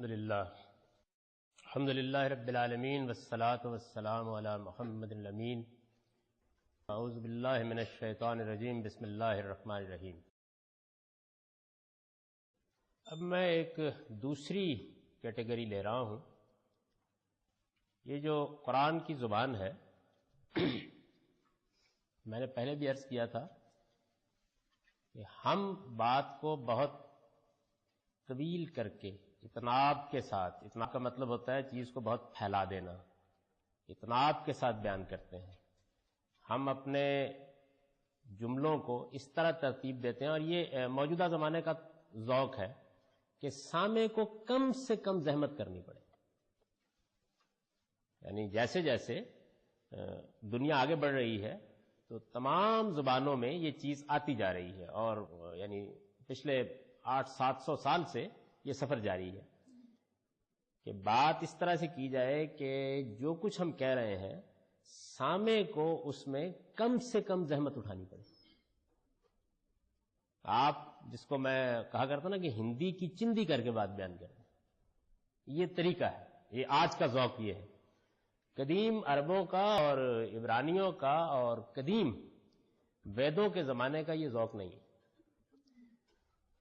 الحمد للہ رب العالمین والصلاة والسلام علی محمد الامین. اعوذ باللہ من الشیطان الرجیم. بسم اللہ الرحمن الرحیم. اب میں ایک دوسری کیٹیگری لے رہا ہوں. یہ جو قرآن کی زبان ہے، میں نے پہلے بھی عرض کیا تھا کہ ہم بات کو بہت طویل کر کے اتناب کے ساتھ، اتناب کا مطلب ہوتا ہے چیز کو بہت پھیلا دینا، اتناب کے ساتھ بیان کرتے ہیں. ہم اپنے جملوں کو اس طرح ترتیب دیتے ہیں، اور یہ موجودہ زمانے کا ذوق ہے کہ سامع کو کم سے کم زحمت کرنی پڑے. یعنی جیسے جیسے دنیا آگے بڑھ رہی ہے تو تمام زبانوں میں یہ چیز آتی جا رہی ہے، اور یعنی پچھلے 800-700 سال سے یہ سفر جاری ہے کہ بات اس طرح سے کی جائے کہ جو کچھ ہم کہہ رہے ہیں سامع کو اس میں کم سے کم زحمت اٹھانی پڑے. آپ جس کو میں کہا کرتا نا کہ ہندی کی چندی کر کے بات بیان کریں، یہ طریقہ ہے. یہ آج کا ذوق یہ ہے. قدیم عربوں کا اور عبرانیوں کا اور قدیم ویدوں کے زمانے کا یہ ذوق نہیں ہے.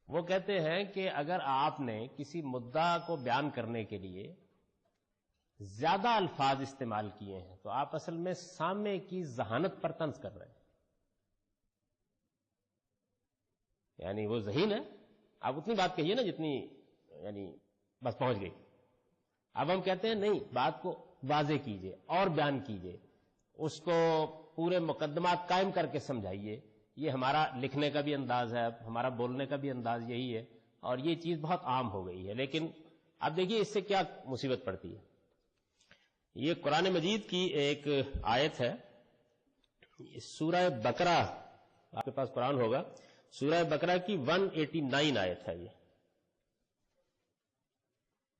وہ کہتے ہیں کہ اگر آپ نے کسی مدعا کو بیان کرنے کے لیے زیادہ الفاظ استعمال کیے ہیں تو آپ اصل میں سامع کی ذہانت پر طنز کر رہے ہیں. یعنی وہ ذہین ہے، آپ اتنی بات کہیے نا جتنی یعنی بس پہنچ گئی. اب ہم کہتے ہیں نہیں، بات کو واضح کیجئے اور بیان کیجئے، اس کو پورے مقدمات قائم کر کے سمجھائیے. یہ ہمارا لکھنے کا بھی انداز ہے، ہمارا بولنے کا بھی انداز یہی ہے، اور یہ چیز بہت عام ہو گئی ہے. لیکن اب دیکھیے اس سے کیا مصیبت پڑتی ہے. یہ قرآن مجید کی ایک آیت ہے، سورہ بقرہ، آپ کے پاس قرآن ہوگا، سورہ بقرہ کی 189 آیت ہے. یہ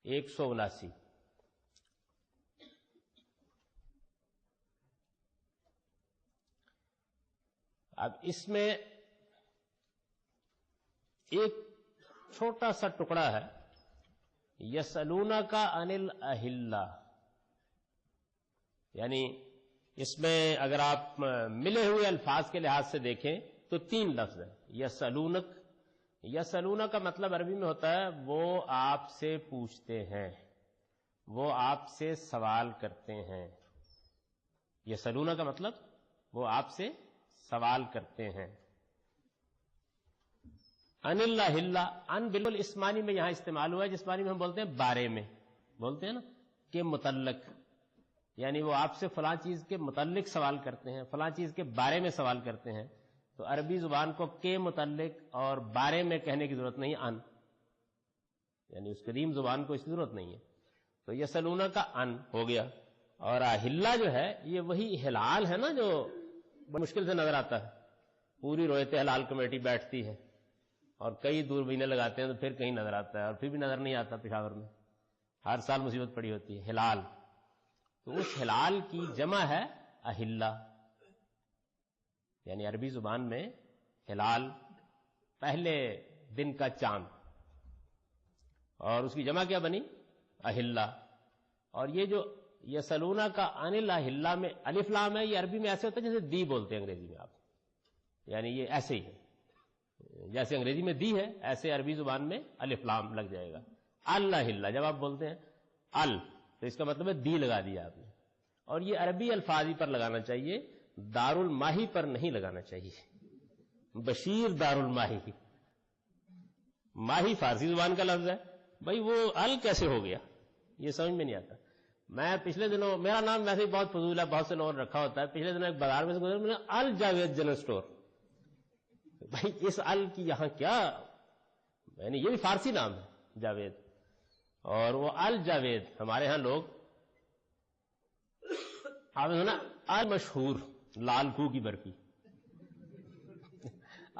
179. اب اس میں ایک چھوٹا سا ٹکڑا ہے، یسألونک عن الاہلہ. یعنی اس میں اگر آپ ملے ہوئے الفاظ کے لحاظ سے دیکھیں تو 3 لفظ ہیں. یسألونک، یسألونک کا مطلب عربی میں ہوتا ہے وہ آپ سے پوچھتے ہیں، وہ آپ سے سوال کرتے ہیں. یسألونک کا مطلب وہ آپ سے سوال کرتے ہیں. ان الاہلہ، ان بالکل اس معنی میں یہاں استعمال ہوا ہے جس معنی میں ہم بولتے ہیں بارے میں، بولتے ہیں نا کہ متعلق. یعنی وہ آپ سے فلاں چیز کے متعلق سوال کرتے ہیں، فلاں چیز کے بارے میں سوال کرتے ہیں. تو عربی زبان کو کے متعلق اور بارے میں کہنے کی ضرورت نہیں، ان، یعنی اس قدیم زبان کو اس کی ضرورت نہیں ہے. تو یسألونہ کا ان ہو گیا. اور اہلہ جو ہے یہ وہی ہلال ہے نا جو بڑی مشکل سے نظر آتا ہے. پوری رویت ہلال کمیٹی بیٹھتی ہے اور کئی دوربینیں لگاتے ہیں تو پھر کہیں نظر آتا ہے، اور پھر بھی نظر نہیں آتا. پشاور میں ہر سال مصیبت پڑی ہوتی ہے. ہلال، تو اس ہلال کی جمع ہے اہلہ. یعنی عربی زبان میں ہلال پہلے دن کا چاند، اور اس کی جمع کیا بنی؟ اہلہ. اور یہ جو یسألونہ کا عن الاہلہ میں الف لام ہے، یہ عربی میں ایسے ہوتا ہے جیسے دی بولتے ہیں انگریزی میں آپ. یعنی یہ ایسے ہی ہے، جیسے انگریزی میں دی ہے ایسے عربی زبان میں الف لام لگ جائے گا. الاہلہ جب آپ بولتے ہیں ال تو اس کا مطلب ہے دی لگا دیا آپ نے. اور یہ عربی الفاظ ہی پر لگانا چاہیے، دار الماہی پر نہیں لگانا چاہیے. بشیر دار الماہی، ماہی فارسی زبان کا لفظ ہے، بھائی وہ ال کیسے ہو گیا؟ یہ سمجھ میں نہیں آتا. میں پچھلے دنوں، میرا نام ویسے ہی بہت فضول ہے، بہت سے لوگوں نے رکھا ہوتا ہے. پچھلے دنوں ایک بازار میں سے گزرا، میں نے الجاوید جنرل اسٹور. بھائی اس ال کی یہاں کیا، یعنی یہ بھی فارسی نام ہے جاوید، اور وہ الجاوید. ہمارے ہاں لوگ آپ نے سنا المشہور لال کو کی برفی،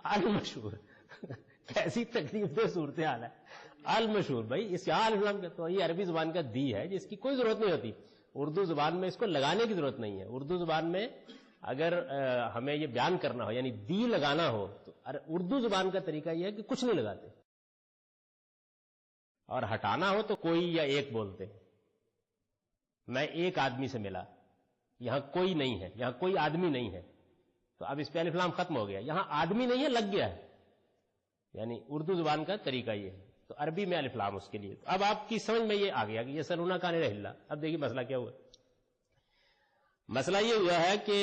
المشہور کیسی تکلیف دہ صورتحال ہے. المشہور، بھائی اس یہاں الف لام تو یہ عربی زبان کا دی ہے جس کی کوئی ضرورت نہیں ہوتی. اردو زبان میں اس کو لگانے کی ضرورت نہیں ہے. اردو زبان میں اگر ہمیں یہ بیان کرنا ہو یعنی دی لگانا ہو تو اردو زبان کا طریقہ یہ ہے کہ کچھ نہیں لگاتے. اور ہٹانا ہو تو کوئی یا ایک بولتے ہیں. میں ایک آدمی سے ملا, یہاں کوئی نہیں ہے, یہاں کوئی آدمی نہیں ہے, تو اب اس پہ الف لام ختم ہو گیا. یہاں آدمی نہیں ہے, لگ گیا ہے, یعنی اردو زبان کا طریقہ یہ ہے. تو عربی میں الف لام اس کے لیے. اب آپ کی سمجھ میں یہ آ گیا کہ یہ سلونا کا نہیں رہلا. اب دیکھیے مسئلہ کیا ہوا. مسئلہ یہ ہوا ہے کہ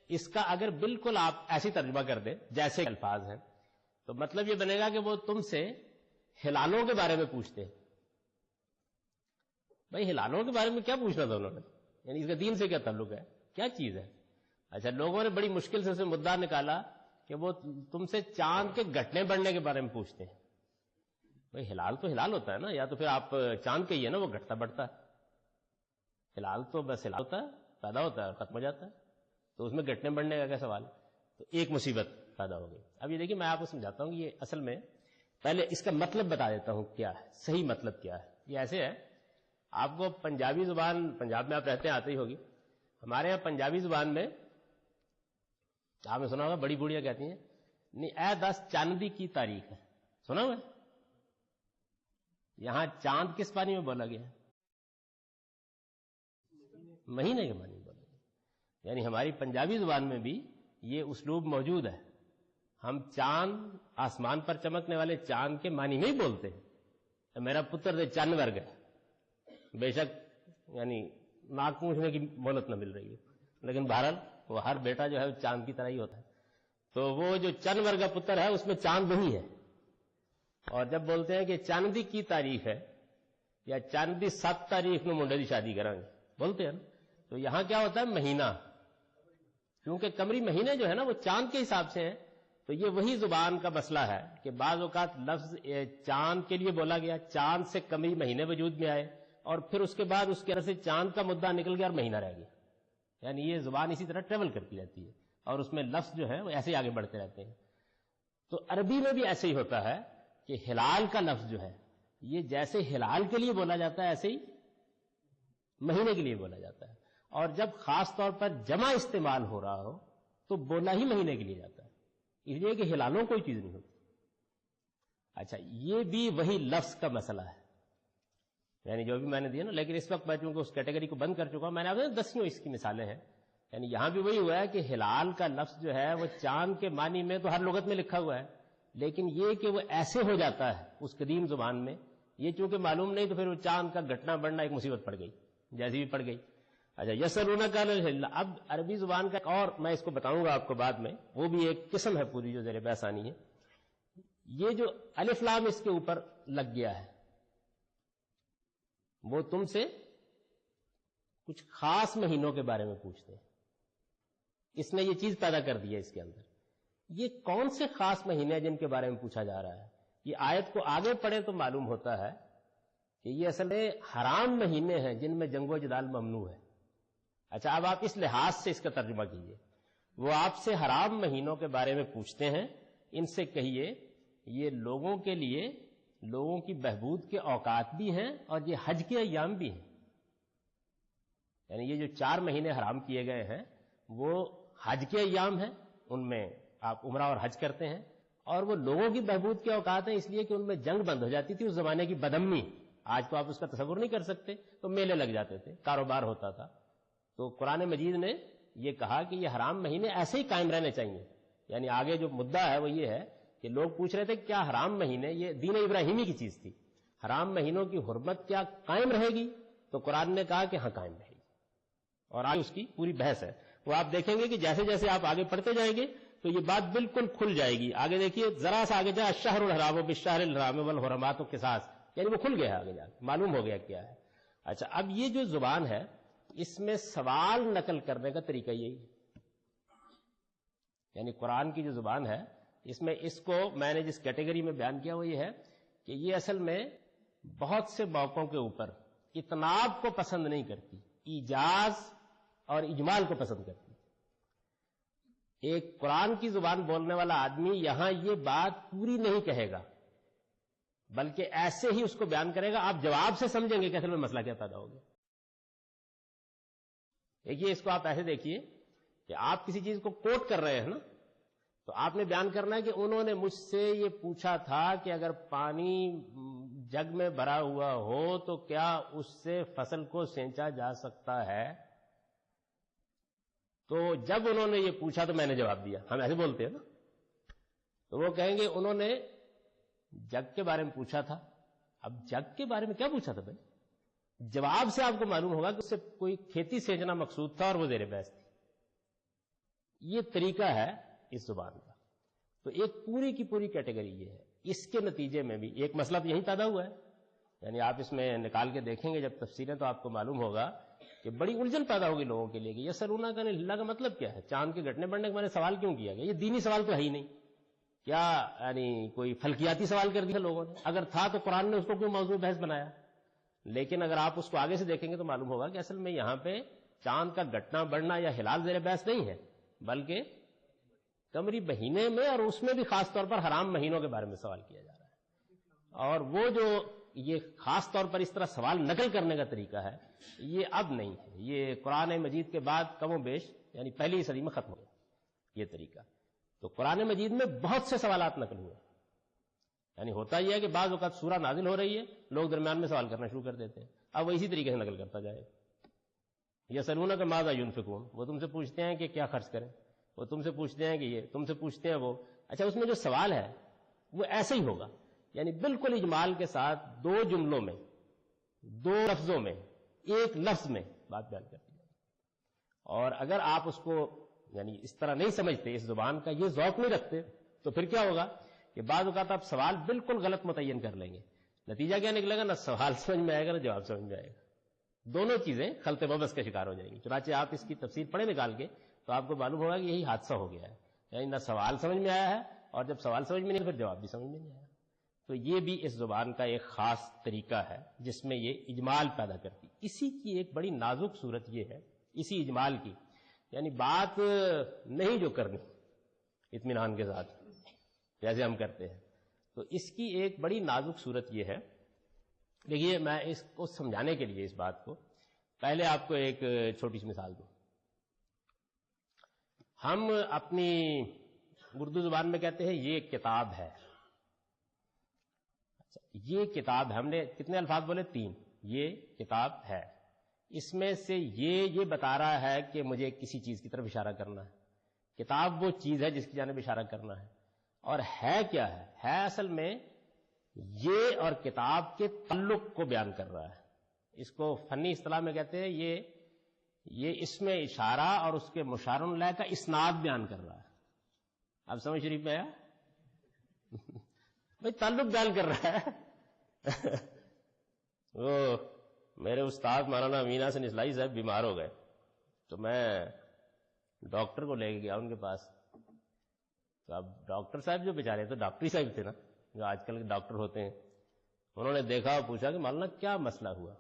اس کا اگر بالکل آپ ایسی ترجمہ کر دیں جیسے الفاظ ہیں, تو مطلب یہ بنے گا کہ وہ تم سے ہلالوں کے بارے میں پوچھتے ہیں. بھائی ہلالوں کے بارے میں کیا پوچھنا تھا انہوں نے, یعنی اس کا دین سے کیا تعلق ہے, کیا چیز ہے. اچھا, لوگوں نے بڑی مشکل سے اسے مدعا نکالا کہ وہ تم سے چاند کے گھٹنے بڑھنے کے بارے میں پوچھتے ہیں. بھائی ہلال تو ہلال ہوتا ہے نا, یا تو پھر آپ چاند کہیے نا وہ گھٹتا بڑھتا ہے. ہلال تو بس ہلال ہوتا ہے, پیدا ہوتا ہے اور ختم ہو جاتا ہے, تو اس میں گھٹنے بڑھنے کا کیا سوال ہے. تو ایک مصیبت پیدا ہو گئی. اب یہ دیکھیے میں آپ کو سمجھاتا ہوں کہ یہ اصل میں پہلے اس کا مطلب بتا دیتا ہوں کیا ہے, صحیح مطلب کیا ہے. یہ ایسے ہے, آپ کو پنجابی زبان, پنجاب میں آپ رہتے ہیں آتے ہی ہوگی, ہمارے یہاں پنجابی زبان میں آپ نے سنا ہوگا بڑی بوڑھیاں کہتی ہیں نہیں اے 10 چاندی کی تاریخ ہے. سنا ہوا؟ یہاں چاند کس پانی میں بولا گیا ہے؟ مہینے کے معنی میں بولا گیا. یعنی ہماری پنجابی زبان میں بھی یہ اسلوب موجود ہے. ہم چاند, آسمان پر چمکنے والے چاند کے معنی میں ہی بولتے ہیں. میرا پتر دے چند ورگ ہے, بے شک یعنی ناک پوچھنے کی مہلت نہ مل رہی ہے, لیکن بہرحال وہ ہر بیٹا جو ہے وہ چاند کی طرح ہی ہوتا ہے. تو وہ جو چند ورگا پتر ہے اس میں چاند نہیں ہے. اور جب بولتے ہیں کہ چاندی کی تاریخ ہے یا چاندی 7 تاریخ میں منڈے کی شادی کریں گے بولتے ہیں نا, تو یہاں کیا ہوتا ہے مہینہ, کیونکہ قمری مہینے جو ہے نا وہ چاند کے حساب سے ہیں. تو یہ وہی زبان کا مسئلہ ہے کہ بعض اوقات لفظ چاند کے لیے بولا گیا, چاند سے قمری مہینے وجود میں آئے, اور پھر اس کے بعد اس کے اندر سے چاند کا مدعا نکل گیا اور مہینہ رہ گیا. یعنی یہ زبان اسی طرح ٹریول کرتی رہتی ہے اور اس میں لفظ جو ہے وہ ایسے ہی آگے بڑھتے رہتے ہیں. تو عربی میں بھی ایسے ہی ہوتا ہے کہ ہلال کا لفظ جو ہے یہ جیسے ہلال کے لیے بولا جاتا ہے ایسے ہی مہینے کے لیے بولا جاتا ہے. اور جب خاص طور پر جمع استعمال ہو رہا ہو تو بولا ہی مہینے کے لیے جاتا ہے, اس لیے کہ ہلالوں کوئی چیز نہیں ہوتی. اچھا, یہ بھی وہی لفظ کا مسئلہ ہے, یعنی جو بھی میں نے دیا نا, لیکن اس وقت میں چونکہ اس کیٹیگری کو بند کر چکا ہوں, میں نے آپ 10 اس کی مثالیں ہیں. یعنی یہاں بھی وہی ہوا ہے کہ ہلال کا لفظ جو ہے وہ چاند کے معنی میں تو ہر لغت میں لکھا ہوا ہے, لیکن یہ کہ وہ ایسے ہو جاتا ہے اس قدیم زبان میں, یہ چونکہ معلوم نہیں, تو پھر وہ چاند کا گھٹنا بڑھنا ایک مصیبت پڑ گئی, جیسی بھی پڑ گئی. اچھا, یسألونک عن الحل. اب عربی زبان کا اور میں اس کو بتاؤں گا آپ کو بعد میں, وہ بھی ایک قسم ہے پوری جو زیر بحث آنی ہے. یہ جو الف لام اس کے اوپر لگ گیا ہے وہ تم سے کچھ خاص مہینوں کے بارے میں پوچھتے ہیں. اس نے یہ چیز پیدا کر دی ہے اس کے اندر. یہ کون سے خاص مہینے ہیں جن کے بارے میں پوچھا جا رہا ہے؟ یہ آیت کو آگے پڑھے تو معلوم ہوتا ہے کہ یہ اصل میں حرام مہینے ہیں جن میں جنگ و جدال ممنوع ہے. اچھا, اب آپ اس لحاظ سے اس کا ترجمہ کیجئے. وہ آپ سے حرام مہینوں کے بارے میں پوچھتے ہیں, ان سے کہیے یہ لوگوں کے لیے, لوگوں کی بہبود کے اوقات بھی ہیں اور یہ حج کے ایام بھی ہیں. یعنی یہ جو 4 مہینے حرام کیے گئے ہیں وہ حج کے ایام ہیں, ان میں آپ عمرہ اور حج کرتے ہیں, اور وہ لوگوں کی بہبود کے اوقات ہیں اس لیے کہ ان میں جنگ بند ہو جاتی تھی. اس زمانے کی بدامنی آج تو آپ اس کا تصور نہیں کر سکتے, تو میلے لگ جاتے تھے, کاروبار ہوتا تھا. تو قرآن مجید نے یہ کہا کہ یہ حرام مہینے ایسے ہی قائم رہنے چاہیے. یعنی آگے جو مدعا ہے وہ یہ ہے کہ لوگ پوچھ رہے تھے کیا حرام مہینے, یہ دین ابراہیمی کی چیز تھی, حرام مہینوں کی حرمت کیا قائم رہے گی؟ تو قرآن نے کہا کہ ہاں قائم رہے گی, اور آج اس کی پوری بحث ہے. وہ آپ دیکھیں گے کہ جیسے جیسے آپ آگے پڑھتے جائیں گے تو یہ بات بالکل کھل جائے گی. آگے دیکھیے ذرا سا آگے جائے, الشہر الحرام بالشہر الحرام والحرمات قصاص, یعنی وہ کھل گیا ہے, آگے جا معلوم ہو گیا کیا ہے. اچھا, اب یہ جو زبان ہے اس میں سوال نقل کرنے کا طریقہ یہی ہے. یعنی قرآن کی جو زبان ہے اس میں, اس کو میں نے جس کیٹیگری میں بیان کیا وہ یہ ہے کہ یہ اصل میں بہت سے موقعوں کے اوپر اتناب کو پسند نہیں کرتی, ایجاز اور اجمال کو پسند کرتی. ایک قرآن کی زبان بولنے والا آدمی یہاں یہ بات پوری نہیں کہے گا, بلکہ ایسے ہی اس کو بیان کرے گا. آپ جواب سے سمجھیں گے کہ اصل میں مسئلہ کیا پیدا ہو گیا. دیکھیے اس کو آپ ایسے دیکھیے کہ آپ کسی چیز کو کوٹ کر رہے ہیں نا, تو آپ نے بیان کرنا ہے کہ انہوں نے مجھ سے یہ پوچھا تھا کہ اگر پانی جگ میں بھرا ہوا ہو تو کیا اس سے فصل کو سینچا جا سکتا ہے؟ تو جب انہوں نے یہ پوچھا تو میں نے جواب دیا. ہم ایسے بولتے ہیں نا. تو وہ کہیں گے انہوں نے جگ کے بارے میں پوچھا تھا. اب جگ کے بارے میں کیا پوچھا تھا بھائی؟ جواب سے آپ کو معلوم ہوگا کہ اس سے کوئی کھیتی سینچنا مقصود تھا اور وہ زیر بحث تھی. یہ طریقہ ہے اس زبان کا. تو ایک پوری کی پوری کیٹیگری یہ ہے. اس کے نتیجے میں بھی ایک مسئلہ تو یہی پیدا ہوا ہے. یعنی آپ اس میں نکال کے دیکھیں گے جب تفصیلیں تو آپ کو معلوم ہوگا کہ بڑی الجھن پیدا ہوگی لوگوں کے لیے کہ یسألونک عن الہلہ کا مطلب کیا ہے؟ چاند کے گھٹنے بڑھنے کے بارے میں سوال کیوں کیا گیا؟ یہ دینی سوال تو ہے ہی نہیں. کیا یعنی کوئی فلکیاتی سوال کر دیا لوگوں نے؟ اگر تھا تو قرآن نے اس کو کیوں موضوع بحث بنایا؟ لیکن اگر آپ اس کو آگے سے دیکھیں گے تو معلوم ہوگا کہ اصل میں یہاں پہ چاند کا گھٹنا بڑھنا یا ہلال زیر بحث نہیں ہے، بلکہ قمری مہینے میں، اور اس میں بھی خاص طور پر حرام مہینوں کے بارے میں سوال کیا جا رہا ہے. اور وہ جو یہ خاص طور پر اس طرح سوال نقل کرنے کا طریقہ ہے یہ اب نہیں ہے. یہ قرآن مجید کے بعد کم و بیش یعنی پہلی صدی میں ختم ہو گیا یہ طریقہ. تو قرآن مجید میں بہت سے سوالات نقل ہوئے. یعنی ہوتا یہ ہے کہ بعض اوقات سورہ نازل ہو رہی ہے، لوگ درمیان میں سوال کرنا شروع کر دیتے ہیں. اب وہ اسی طریقے سے نقل کرتا جائے. یسألونک ماذا ينفقون، وہ تم سے پوچھتے ہیں کہ کیا خرچ کریں. وہ تم سے پوچھتے ہیں کہ یہ، تم سے پوچھتے ہیں وہ. اچھا، اس میں جو سوال ہے وہ ایسے ہی ہوگا، یعنی بالکل اجمال کے ساتھ دو جملوں میں، دو لفظوں میں، ایک لفظ میں بات بیان کرتی ہے. اور اگر آپ اس کو یعنی اس طرح نہیں سمجھتے، اس زبان کا یہ ذوق نہیں رکھتے، تو پھر کیا ہوگا کہ بعض اوقات آپ سوال بالکل غلط متعین کر لیں گے. نتیجہ کیا نکلے گا؟ نہ سوال سمجھ میں آئے گا نہ جواب سمجھ میں آئے گا. دونوں چیزیں خلط وبس کا شکار ہو جائیں گی. چنانچہ آپ اس کی تفسیر پڑھیں نکال کے تو آپ کو معلوم ہوگا کہ یہی حادثہ ہو گیا ہے. یعنی نہ سوال سمجھ میں آیا ہے، اور جب سوال سمجھ میں نہیں پھر جواب بھی سمجھ میں نہیں آیا. تو یہ بھی اس زبان کا ایک خاص طریقہ ہے جس میں یہ اجمال پیدا کرتی. اسی کی ایک بڑی نازک صورت یہ ہے، اسی اجمال کی، یعنی بات نہیں جو کرنی اطمینان کے ساتھ جیسے ہم کرتے ہیں، تو اس کی ایک بڑی نازک صورت یہ ہے. دیکھیے، میں اس کو سمجھانے کے لیے اس بات کو پہلے آپ کو ایک چھوٹی سی مثال دوں. ہم اپنی اردو زبان میں کہتے ہیں یہ کتاب ہے. یہ کتاب ہے. ہم نے کتنے الفاظ بولے؟ 3. یہ کتاب ہے. اس میں سے یہ بتا رہا ہے کہ مجھے کسی چیز کی طرف اشارہ کرنا ہے. کتاب وہ چیز ہے جس کی جانب اشارہ کرنا ہے. اور ہے کیا ہے؟ ہے اصل میں یہ اور کتاب کے تعلق کو بیان کر رہا ہے. اس کو فنی اصطلاح میں کہتے ہیں یہ اس میں اشارہ اور اس کے مشار الیہ کا اسناد بیان کر رہا ہے. اب سمجھ شریف میں آیا؟ بھائی تعلق بیان کر رہا ہے. وہ میرے استاد مولانا امین حسن اصلاحی صاحب بیمار ہو گئے تو میں ڈاکٹر کو لے کے گیا ان کے پاس. تو اب ڈاکٹر صاحب جو بیچارے تو ڈاکٹری صاحب تھے نا، جو آج کل کے ڈاکٹر ہوتے ہیں، انہوں نے دیکھا اور پوچھا کہ مولانا کیا مسئلہ ہوا.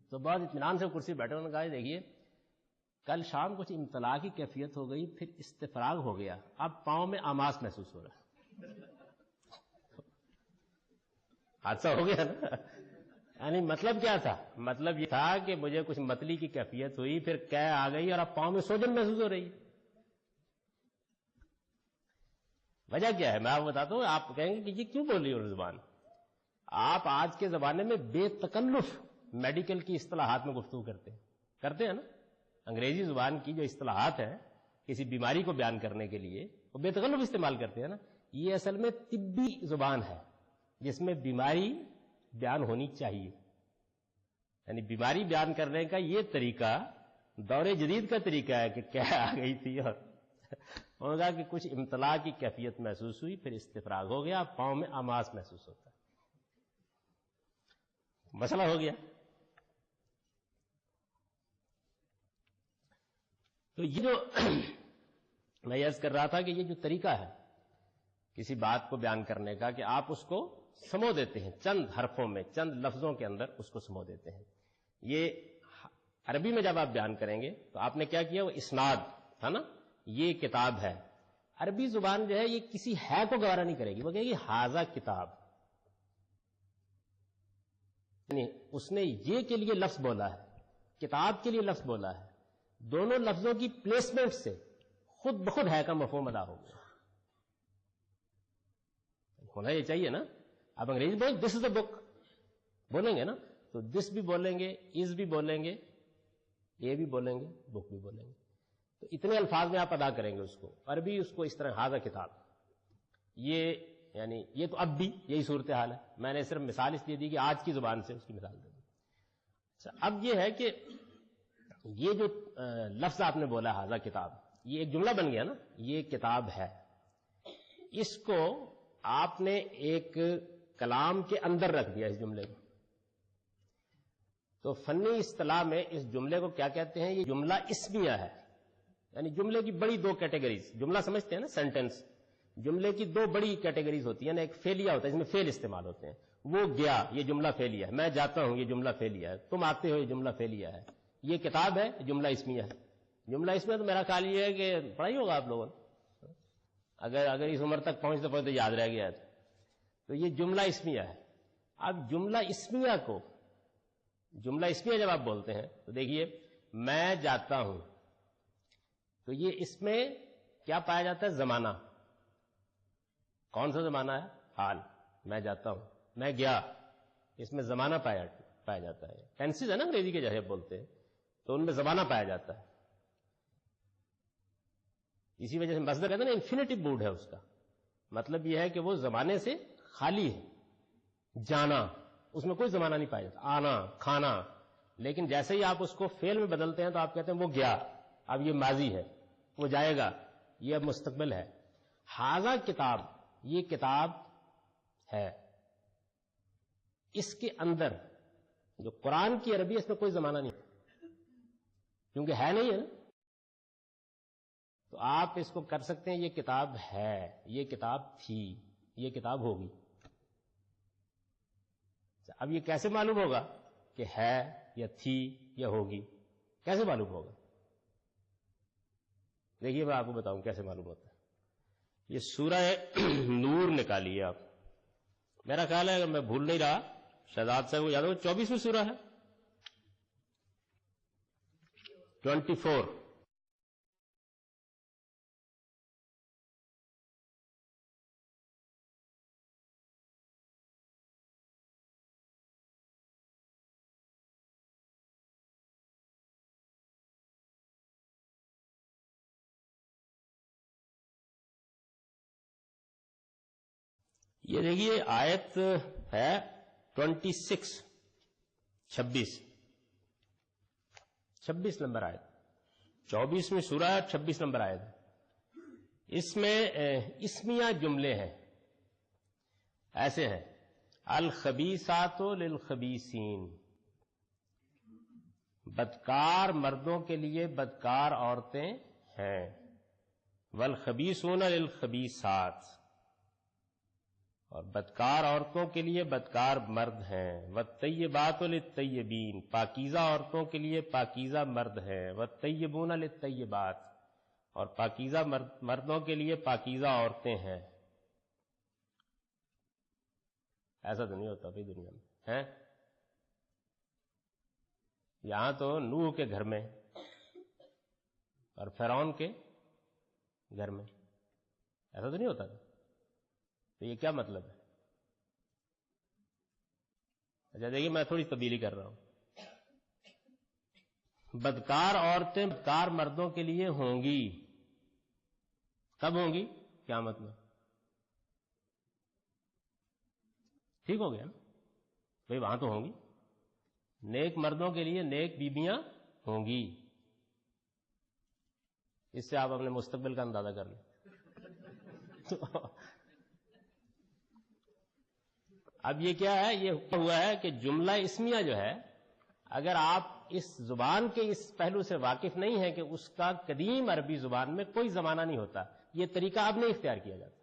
تو بہت اطمینان سے کرسی بیٹھے، انہوں نے کہا دیکھیے کل شام کچھ امتلاع کی کیفیت ہو گئی، پھر استفراغ ہو گیا، اب پاؤں میں آماس محسوس ہو رہا ہے. حادثہ ہو گیا نا. یعنی مطلب کیا تھا؟ مطلب یہ تھا کہ مجھے کچھ متلی کی کیفیت ہوئی، پھر قے آ گئی اور اب پاؤں میں سوجن محسوس ہو رہی ہے. وجہ کیا ہے میں آپ کو بتاتا ہوں. آپ کہیں گے کہ یہ کیوں بول رہی ہے اردو زبان؟ آپ آج کے زمانے میں بے تکلف میڈیکل کی اصطلاحات میں گفتگو کرتے ہیں نا. انگریزی زبان کی جو اصطلاحات ہیں کسی بیماری کو بیان کرنے کے لیے وہ بے تکلف استعمال کرتے ہیں نا. یہ اصل میں طبی زبان ہے جس میں بیماری بیان ہونی چاہیے. یعنی بیماری بیان کرنے کا یہ طریقہ دور جدید کا طریقہ ہے کہ کیا آ گئی تھی اور انہوں نے کہا کہ کچھ امتلاع کی کیفیت محسوس ہوئی، پھر استفراغ ہو گیا، پاؤں میں آماس محسوس ہوتا ہے. مسئلہ ہو گیا. تو یہ جو میں عرض کر رہا تھا کہ یہ جو طریقہ ہے کسی بات کو بیان کرنے کا کہ آپ اس کو سمو دیتے ہیں چند حرفوں میں، چند لفظوں کے اندر اس کو سمو دیتے ہیں. یہ عربی میں جب آپ بیان کریں گے تو آپ نے کیا کیا؟ وہ اسناد تھا نا، یہ کتاب ہے. عربی زبان جو ہے یہ کسی ہے کو گوارا نہیں کرے گی، وہ کہے گی ھذا کتاب. یعنی اس نے یہ کے لیے لفظ بولا ہے، کتاب کے لیے لفظ بولا ہے. دونوں لفظوں کی پلیسمنٹ سے خود بخود ہے کا مفہوم ادا ہو گیا. ہونا یہ چاہیے نا. آپ انگریزی بولیں دس از اے بک بولیں گے نا, تو دس بھی بولیں گے, از بھی بولیں گے, یہ بھی بولیں گے, بک بھی بولیں گے. تو اتنے الفاظ میں آپ ادا کریں گے اس کو. عربی اس کو اس طرح ہاذا کتاب, یہ یعنی یہ تو اب بھی یہی صورتحال ہے. میں نے صرف مثال اس لیے دی کہ آج کی زبان سے اس کی مثال دے دی. اچھا, اب یہ ہے کہ یہ جو لفظ آپ نے بولا ہاذا کتاب, یہ ایک جملہ بن گیا نا, یہ کتاب ہے. اس کو آپ نے ایک کلام کے اندر رکھ دیا اس جملے کو. تو فنی اصطلاح میں اس جملے کو کیا کہتے ہیں؟ یہ جملہ اسمیہ ہے. یعنی جملے کی بڑی دو کیٹیگریز, جملہ سمجھتے ہیں نا سینٹینس, جملے کی دو بڑی کیٹیگریز ہوتی ہیں نا. ایک فعلیہ ہوتا ہے جس میں فعل استعمال ہوتے ہیں, وہ گیا, یہ جملہ فعلیہ ہے. میں جاتا ہوں, یہ جملہ فعلیہ ہے. تم آتے ہو, یہ جملہ فعلیہ ہے. یہ کتاب ہے, جملہ اسمیہ ہے. جملہ اسمیہ تو میرا خیال یہ ہے کہ پڑھا ہی ہوگا آپ لوگوں نے, اگر اس عمر تک پہنچتے پہنچتے یاد رہ گیا تو یہ جملہ اسمیہ ہے. اب جملہ اسمیہ کو, جملہ اسمیہ جب آپ بولتے ہیں تو دیکھیے, میں جاتا ہوں, تو یہ اس میں کیا پایا جاتا ہے؟ زمانہ. کون سا زمانہ ہے؟ حال. میں جاتا ہوں, میں گیا, اس میں زمانہ پایا جاتا ہے. ٹینسز ہے نا انگریزی کے جیسے بولتے ہیں, تو ان میں زمانہ پایا جاتا ہے. اسی وجہ سے مصدر کہتے ہیں نا انفینیٹو موڈ ہے اس کا. مطلب یہ ہے کہ وہ زمانے سے خالی ہے. جانا, اس میں کوئی زمانہ نہیں پایا جاتا. آنا, کھانا. لیکن جیسے ہی آپ اس کو فعل میں بدلتے ہیں تو آپ کہتے ہیں وہ گیا, اب یہ ماضی ہے. وہ جائے گا, یہ اب مستقبل ہے. ہاذا کتاب, یہ کتاب ہے. اس کے اندر جو قرآن کی عربی, اس میں کوئی زمانہ نہیں, کیونکہ ہے نہیں ہے نا. تو آپ اس کو کر سکتے ہیں, یہ کتاب ہے, یہ کتاب تھی, یہ کتاب ہوگی. اب یہ کیسے معلوم ہوگا کہ ہے یا تھی یا ہوگی؟ کیسے معلوم ہوگا؟ دیکھیے میں آپ کو بتاؤں کیسے معلوم ہوتا ہے. یہ سورہ نور نکالیے آپ. میرا خیال ہے اگر میں بھول نہیں رہا, شہزاد صاحب کو یاد ہو, 24ویں سورہ ہے, 24. یہ دیکھیے آیت ہے 26, 26 نمبر آیت. 24ویں سورہ 26 نمبر آیت. اس میں اسمیہ جملے ہیں, ایسے ہیں: الخبیثات للخبیثین, بدکار مردوں کے لیے بدکار عورتیں ہیں. والخبیثون للخبیثات, اور بدکار عورتوں کے لیے بدکار مرد ہیں. والطیبات للطیبین, پاکیزہ عورتوں کے لیے پاکیزہ مرد ہیں. والطیبون للطیبات, اور پاکیزہ مردوں کے لیے پاکیزہ عورتیں ہیں. ایسا تو نہیں ہوتا بھائی دنیا میں ہے. یہاں تو نوح کے گھر میں اور فرعون کے گھر میں ایسا تو نہیں ہوتا تھا. تو یہ کیا مطلب ہے؟ اچھا دیکھیے میں تھوڑی تبدیلی کر رہا ہوں. بدکار عورتیں بدکار مردوں کے لیے ہوں گی. کب ہوں گی؟ قیامت میں. ٹھیک ہو گیا نا بھائی, وہاں تو ہوں گی. نیک مردوں کے لیے نیک بیبیاں ہوں گی. اس سے آپ اپنے مستقبل کا اندازہ کر لیں. اب یہ کیا ہے؟ یہ ہوا ہے کہ جملہ اسمیہ جو ہے, اگر آپ اس زبان کے اس پہلو سے واقف نہیں ہیں کہ اس کا قدیم عربی زبان میں کوئی زمانہ نہیں ہوتا, یہ طریقہ اب نہیں اختیار کیا جاتا.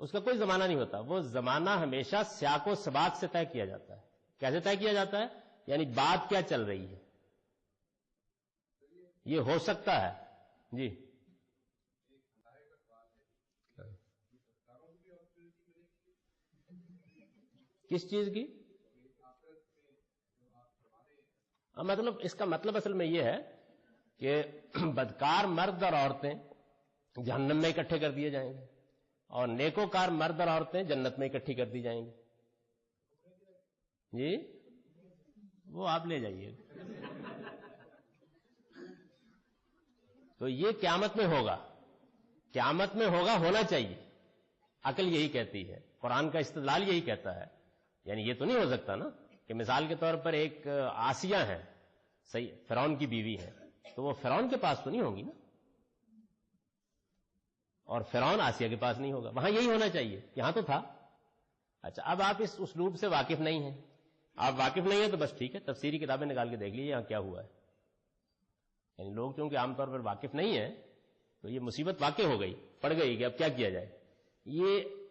اس کا کوئی زمانہ نہیں ہوتا. وہ زمانہ ہمیشہ سیاق و سباق سے طے کیا جاتا ہے. کیسے طے کیا جاتا ہے؟ یعنی بات کیا چل رہی ہے. یہ ہو سکتا ہے جی. کس چیز کی؟ مطلب اس کا مطلب اصل میں یہ ہے کہ بدکار مرد اور عورتیں جہنم میں اکٹھے کر دیے جائیں گے اور نیکوکار مرد اور عورتیں جنت میں اکٹھی کر دی جائیں گی. جی وہ آپ لے جائیے. تو یہ قیامت میں ہوگا، قیامت میں ہوگا، ہونا چاہیے. عقل یہی کہتی ہے، قرآن کا استدلال یہی کہتا ہے. یعنی یہ تو نہیں ہو سکتا نا کہ مثال کے طور پر ایک آسیہ ہے، صحیح، فرعون کی بیوی ہے، تو وہ فرعون کے پاس تو نہیں ہوگی نا، اور فرعون آسیہ کے پاس نہیں ہوگا. وہاں یہی ہونا چاہیے، یہاں تو تھا. اچھا اب آپ اس اسلوب سے واقف نہیں ہیں، آپ واقف نہیں ہیں تو بس ٹھیک ہے، تفسیری کتابیں نکال کے دیکھ لیجیے یہاں کیا ہوا ہے. یعنی لوگ چونکہ عام طور پر واقف نہیں ہیں تو یہ مصیبت واقع ہو گئی، پڑ گئی کہ اب کیا کیا جائے.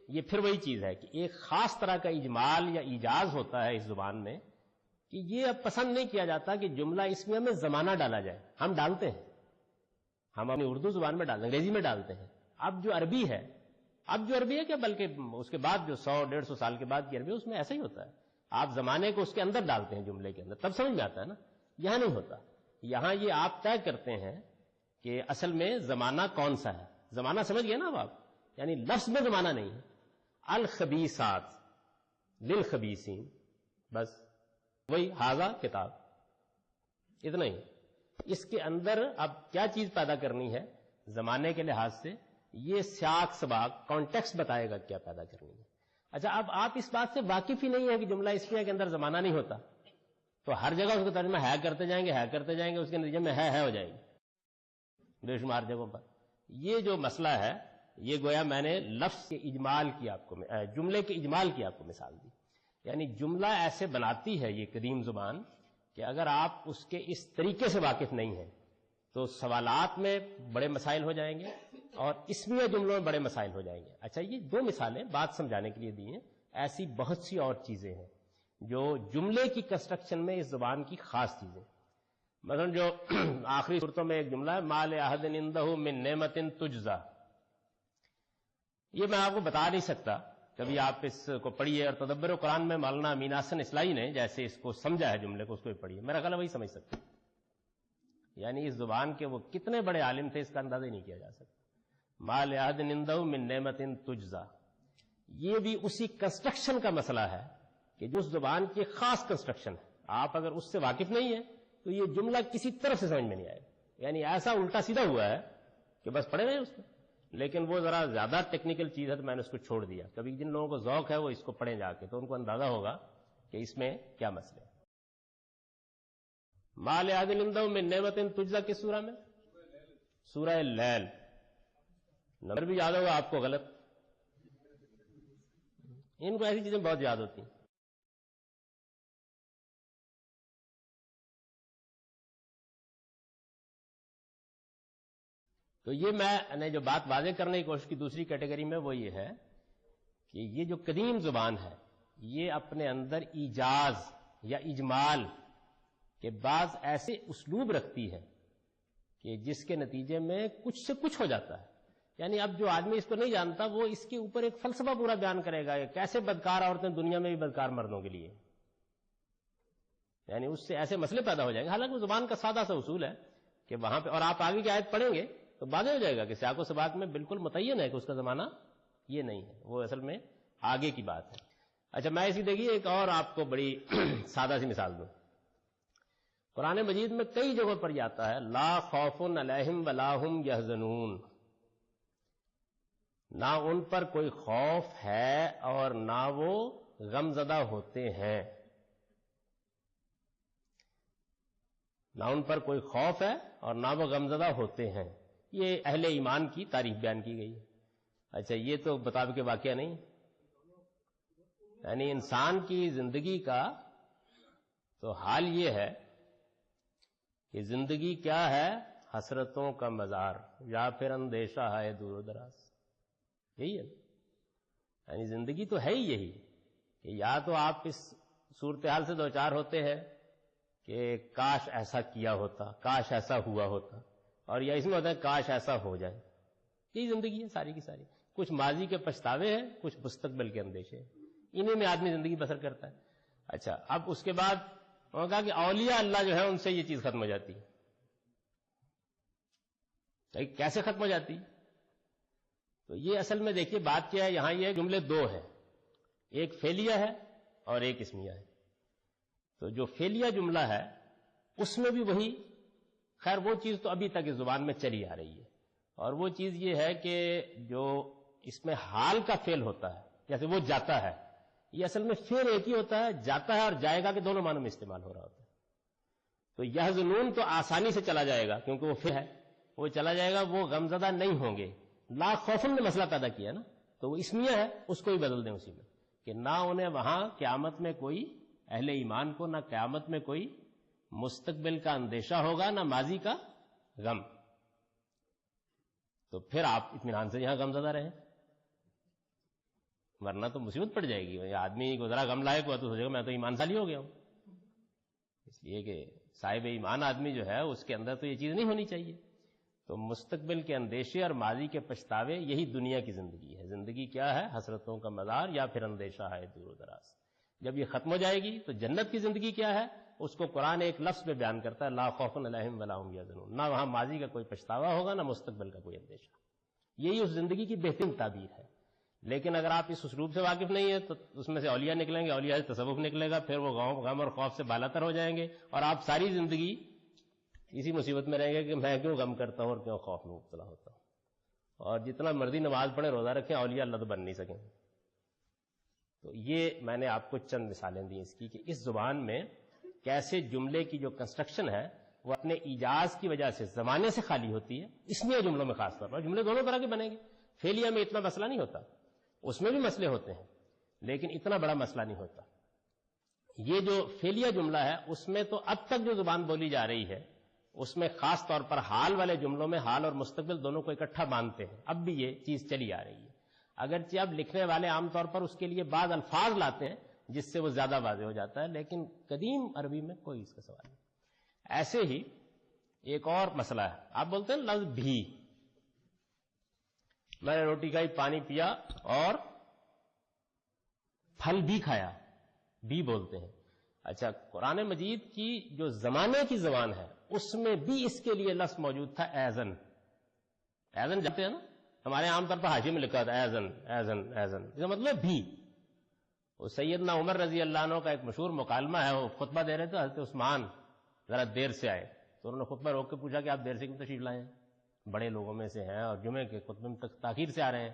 یہ پھر وہی چیز ہے کہ ایک خاص طرح کا اجمال یا ایجاز ہوتا ہے اس زبان میں کہ یہ اب پسند نہیں کیا جاتا کہ جملہ اسمیہ میں زمانہ ڈالا جائے. ہم ڈالتے ہیں، ہم اپنی اردو زبان میں ڈالتے ہیں، انگریزی میں ڈالتے ہیں. اب جو عربی ہے کہ بلکہ اس کے بعد جو 100-150 سال کے بعد کی عربی، اس میں ایسا ہی ہوتا ہے. آپ زمانے کو اس کے اندر ڈالتے ہیں، جملے کے اندر، تب سمجھ میں آتا ہے نا. یہاں نہیں ہوتا. یہاں یہ آپ طے کرتے ہیں کہ اصل میں زمانہ کون سا ہے. زمانہ سمجھ گئے نا اب آپ، یعنی لفظ میں زمانہ نہیں ہے. الخبیثات للخبیثین، بس وہی ھذا کتاب، اتنا ہی. اس کے اندر اب کیا چیز پیدا کرنی ہے زمانے کے لحاظ سے، یہ سیاق سباق کانٹیکسٹ بتائے گا کیا پیدا کرنی ہے. اچھا اب آپ اس بات سے واقف ہی نہیں ہے کہ جملہ اسمیہ کے اندر زمانہ نہیں ہوتا، تو ہر جگہ اس کا ترجمہ ہے کرتے جائیں گے، اس کے نتیجے میں ہے ہو جائے گی بے شمار جگہوں پر. یہ جو مسئلہ ہے یہ گویا میں نے لفظ کے اجمال کی آپ کو، جملے کے اجمال کی آپ کو مثال دی. یعنی جملہ ایسے بناتی ہے یہ قدیم زبان کہ اگر آپ اس کے اس طریقے سے واقف نہیں ہیں تو سوالات میں بڑے مسائل ہو جائیں گے اور اسمیہ جملوں میں بڑے مسائل ہو جائیں گے. اچھا یہ 2 مثالیں بات سمجھانے کے لیے دی ہیں، ایسی بہت سی اور چیزیں ہیں جو جملے کی کنسٹرکشن میں اس زبان کی خاص چیزیں. مثلا جو آخری صورتوں میں ایک جملہ ہے ما لأحد عنده من نعمت تجزا، یہ میں آپ کو بتا نہیں سکتا. کبھی آپ اس کو پڑھیے اور تدبر قرآن میں مولانا امین حسن اصلاحی نے جیسے اس کو سمجھا ہے جملے کو، اس کو بھی پڑھیے، میرا خیال ہے وہی سمجھ سکتے. یعنی اس زبان کے وہ کتنے بڑے عالم تھے اس کا اندازہ ہی نہیں کیا جا سکتا. ما لأحد عنده من نعمت تجزا، یہ بھی اسی کنسٹرکشن کا مسئلہ ہے کہ جو اس زبان کی خاص کنسٹرکشن ہے. آپ اگر اس سے واقف نہیں ہیں تو یہ جملہ کسی طرف سے سمجھ میں نہیں آئے گا. یعنی ایسا الٹا سیدھا ہوا ہے کہ بس پڑھے رہے اس کو، لیکن وہ ذرا زیادہ ٹیکنیکل چیز ہے تو میں نے اس کو چھوڑ دیا. کبھی جن لوگوں کو ذوق ہے وہ اس کو پڑھیں جا کے تو ان کو اندازہ ہوگا کہ اس میں کیا مسئلہ ہے. ما لأحد عنده من نعمت تجزا کس سورہ میں؟ سورہ اللیل. نمبر بھی یاد ہوگا آپ کو غلط، ان کو ایسی چیزیں بہت یاد ہوتی ہیں. تو یہ میں نے جو بات واضح کرنے کی کوشش کی دوسری کیٹیگری میں وہ یہ ہے کہ یہ جو قدیم زبان ہے یہ اپنے اندر ایجاز یا اجمال کے بعض ایسے اسلوب رکھتی ہے کہ جس کے نتیجے میں کچھ سے کچھ ہو جاتا ہے. یعنی اب جو آدمی اس کو نہیں جانتا وہ اس کے اوپر ایک فلسفہ پورا بیان کرے گا کہ کیسے بدکار عورتیں دنیا میں بھی بدکار مردوں کے لیے، یعنی اس سے ایسے مسئلے پیدا ہو جائیں گے. حالانکہ زبان کا سادہ سا اصول ہے کہ وہاں پہ، اور آپ آگے کی آیت پڑھیں گے تو واضح ہو جائے گا کہ سیاق و سباق میں بالکل متعین ہے کہ اس کا زمانہ یہ نہیں ہے، وہ اصل میں آگے کی بات ہے. اچھا میں اسی دیکھیے ایک اور آپ کو بڑی سادہ سی مثال دوں. قرآن مجید میں کئی جگہوں پر یہ آتا ہے لا خوف علیہم ولا ہم یحزنون، نہ ان پر کوئی خوف ہے اور نہ وہ غم زدہ ہوتے ہیں. نہ ان پر کوئی خوف ہے اور نہ وہ غم زدہ ہوتے ہیں. یہ اہل ایمان کی تعریف بیان کی گئی ہے. اچھا یہ تو مطابق واقعہ نہیں، یعنی انسان کی زندگی کا تو حال یہ ہے کہ زندگی کیا ہے؟ حسرتوں کا مزار یا پھر اندیشہ ہے دور و دراز. یہی ہے، یعنی زندگی تو ہے ہی یہی کہ یا تو آپ اس صورتحال سے دوچار ہوتے ہیں کہ کاش ایسا کیا ہوتا، کاش ایسا ہوا ہوتا، اور یا اس میں ہوتا ہے کاش ایسا ہو جائے. یہی زندگی ہے ساری کی ساری. کچھ ماضی کے پچھتاوے ہیں، کچھ مستقبل کے اندیشے ہیں، انہیں میں آدمی زندگی بسر کرتا ہے. اچھا اب اس کے بعد انہوں نے کہا کہ اولیاء اللہ جو ہے ان سے یہ چیز ختم ہو جاتی ہے. تو کیسے ختم ہو جاتی؟ تو یہ اصل میں دیکھیے بات کیا ہے، یہاں یہ جملے دو ہیں، ایک فعلیہ ہے اور ایک اسمیہ ہے. تو جو فعلیہ جملہ ہے اس میں بھی وہی، خیر وہ چیز تو ابھی تک اس زبان میں چلی آ رہی ہے، اور وہ چیز یہ ہے کہ جو اس میں حال کا فعل ہوتا ہے، جیسے وہ جاتا ہے، یہ اصل میں فعل ایک ہی ہوتا ہے، جاتا ہے اور جائے گا کے دونوں معنوں میں استعمال ہو رہا ہوتا ہے. تو یحزنون تو آسانی سے چلا جائے گا کیونکہ وہ فعل ہے، وہ چلا جائے گا، وہ غمزدہ نہیں ہوں گے. لا خوفن نے مسئلہ پیدا کیا نا، تو وہ اسمیہ ہے، اس کو بھی بدل دیں اسی میں، کہ نہ انہیں وہاں قیامت میں کوئی اہل ایمان کو نہ قیامت میں کوئی مستقبل کا اندیشہ ہوگا نہ ماضی کا غم. تو پھر آپ اطمینان سے یہاں غمزدہ رہیں، ورنہ تو مصیبت پڑ جائے گی. آدمی کو ذرا غم لائق ہوا تو سوچے گا میں تو ایمان سالی ہو گیا ہوں. اس لیے کہ صاحب ایمان آدمی جو ہے اس کے اندر تو یہ چیز نہیں ہونی چاہیے. تو مستقبل کے اندیشے اور ماضی کے پچھتاوے، یہی دنیا کی زندگی ہے. زندگی کیا ہے؟ حسرتوں کا مزار یا پھر اندیشہ ہے دور و دراز. جب یہ ختم ہو جائے گی تو جنت کی زندگی کیا ہے؟ اس کو قرآن ایک لفظ میں بیان کرتا ہے، لا خوف علیہم ولا هم یحزنون. نہ وہاں ماضی کا کوئی پچھتاوا ہوگا نہ مستقبل کا کوئی اندیشہ. یہی اس زندگی کی بہترین تعبیر ہے. لیکن اگر آپ اس اسلوب سے واقف نہیں ہیں تو اس میں سے اولیاء نکلیں گے، اولیاء سے تصوف نکلے گا، پھر وہ غم اور خوف سے بالاتر ہو جائیں گے، اور آپ ساری زندگی اسی مصیبت میں رہیں گے کہ میں کیوں غم کرتا ہوں اور کیوں خوف میں مبتلا ہوتا ہوں. اور جتنا مرضی نماز پڑھیں، روزہ رکھیں، اولیاء اللہ تو بن نہیں سکیں. تو یہ میں نے آپ کو چند مثالیں دی اس کی کہ اس زبان میں کیسے جملے کی جو کنسٹرکشن ہے وہ اپنے ایجاز کی وجہ سے زمانے سے خالی ہوتی ہے. اس میں جملوں میں خاص طور پر جملے دونوں طرح کے بنے گے. فعلیہ میں اتنا مسئلہ نہیں ہوتا، اس میں بھی مسئلے ہوتے ہیں لیکن اتنا بڑا مسئلہ نہیں ہوتا. یہ جو فعلیہ جملہ ہے اس میں تو اب تک جو زبان بولی جا رہی ہے اس میں خاص طور پر حال والے جملوں میں حال اور مستقبل دونوں کو اکٹھا باندھتے ہیں. اب بھی یہ چیز چلی آ رہی ہے، اگرچہ اب لکھنے والے عام طور پر اس کے لیے بعض الفاظ لاتے ہیں جس سے وہ زیادہ واضح ہو جاتا ہے، لیکن قدیم عربی میں کوئی اس کا سوال نہیں. ایسے ہی ایک اور مسئلہ ہے، آپ بولتے ہیں لفظ بھی، میں نے روٹی کھائی، پانی پیا اور پھل بھی کھایا، بھی بولتے ہیں. اچھا، قرآن مجید کی جو زمانے کی زبان ہے اس میں بھی اس کے لیے لفظ موجود تھا ایزن. ایزن جانتے ہیں نا، ہمارے عام طور پر حاشیے میں لکھا تھا ایزن ایزن ایزن، اس کا مطلب بھی. وہ سیدنا عمر رضی اللہ عنہ کا ایک مشہور مکالمہ ہے، وہ خطبہ دے رہے تھے، حضرت عثمان ذرا دیر سے آئے تو انہوں نے خطبہ روک کے پوچھا کہ آپ دیر سے کیوں تشریف لائے ہیں؟ بڑے لوگوں میں سے ہیں اور جمعے کے خطبے میں تاخیر سے آ رہے ہیں.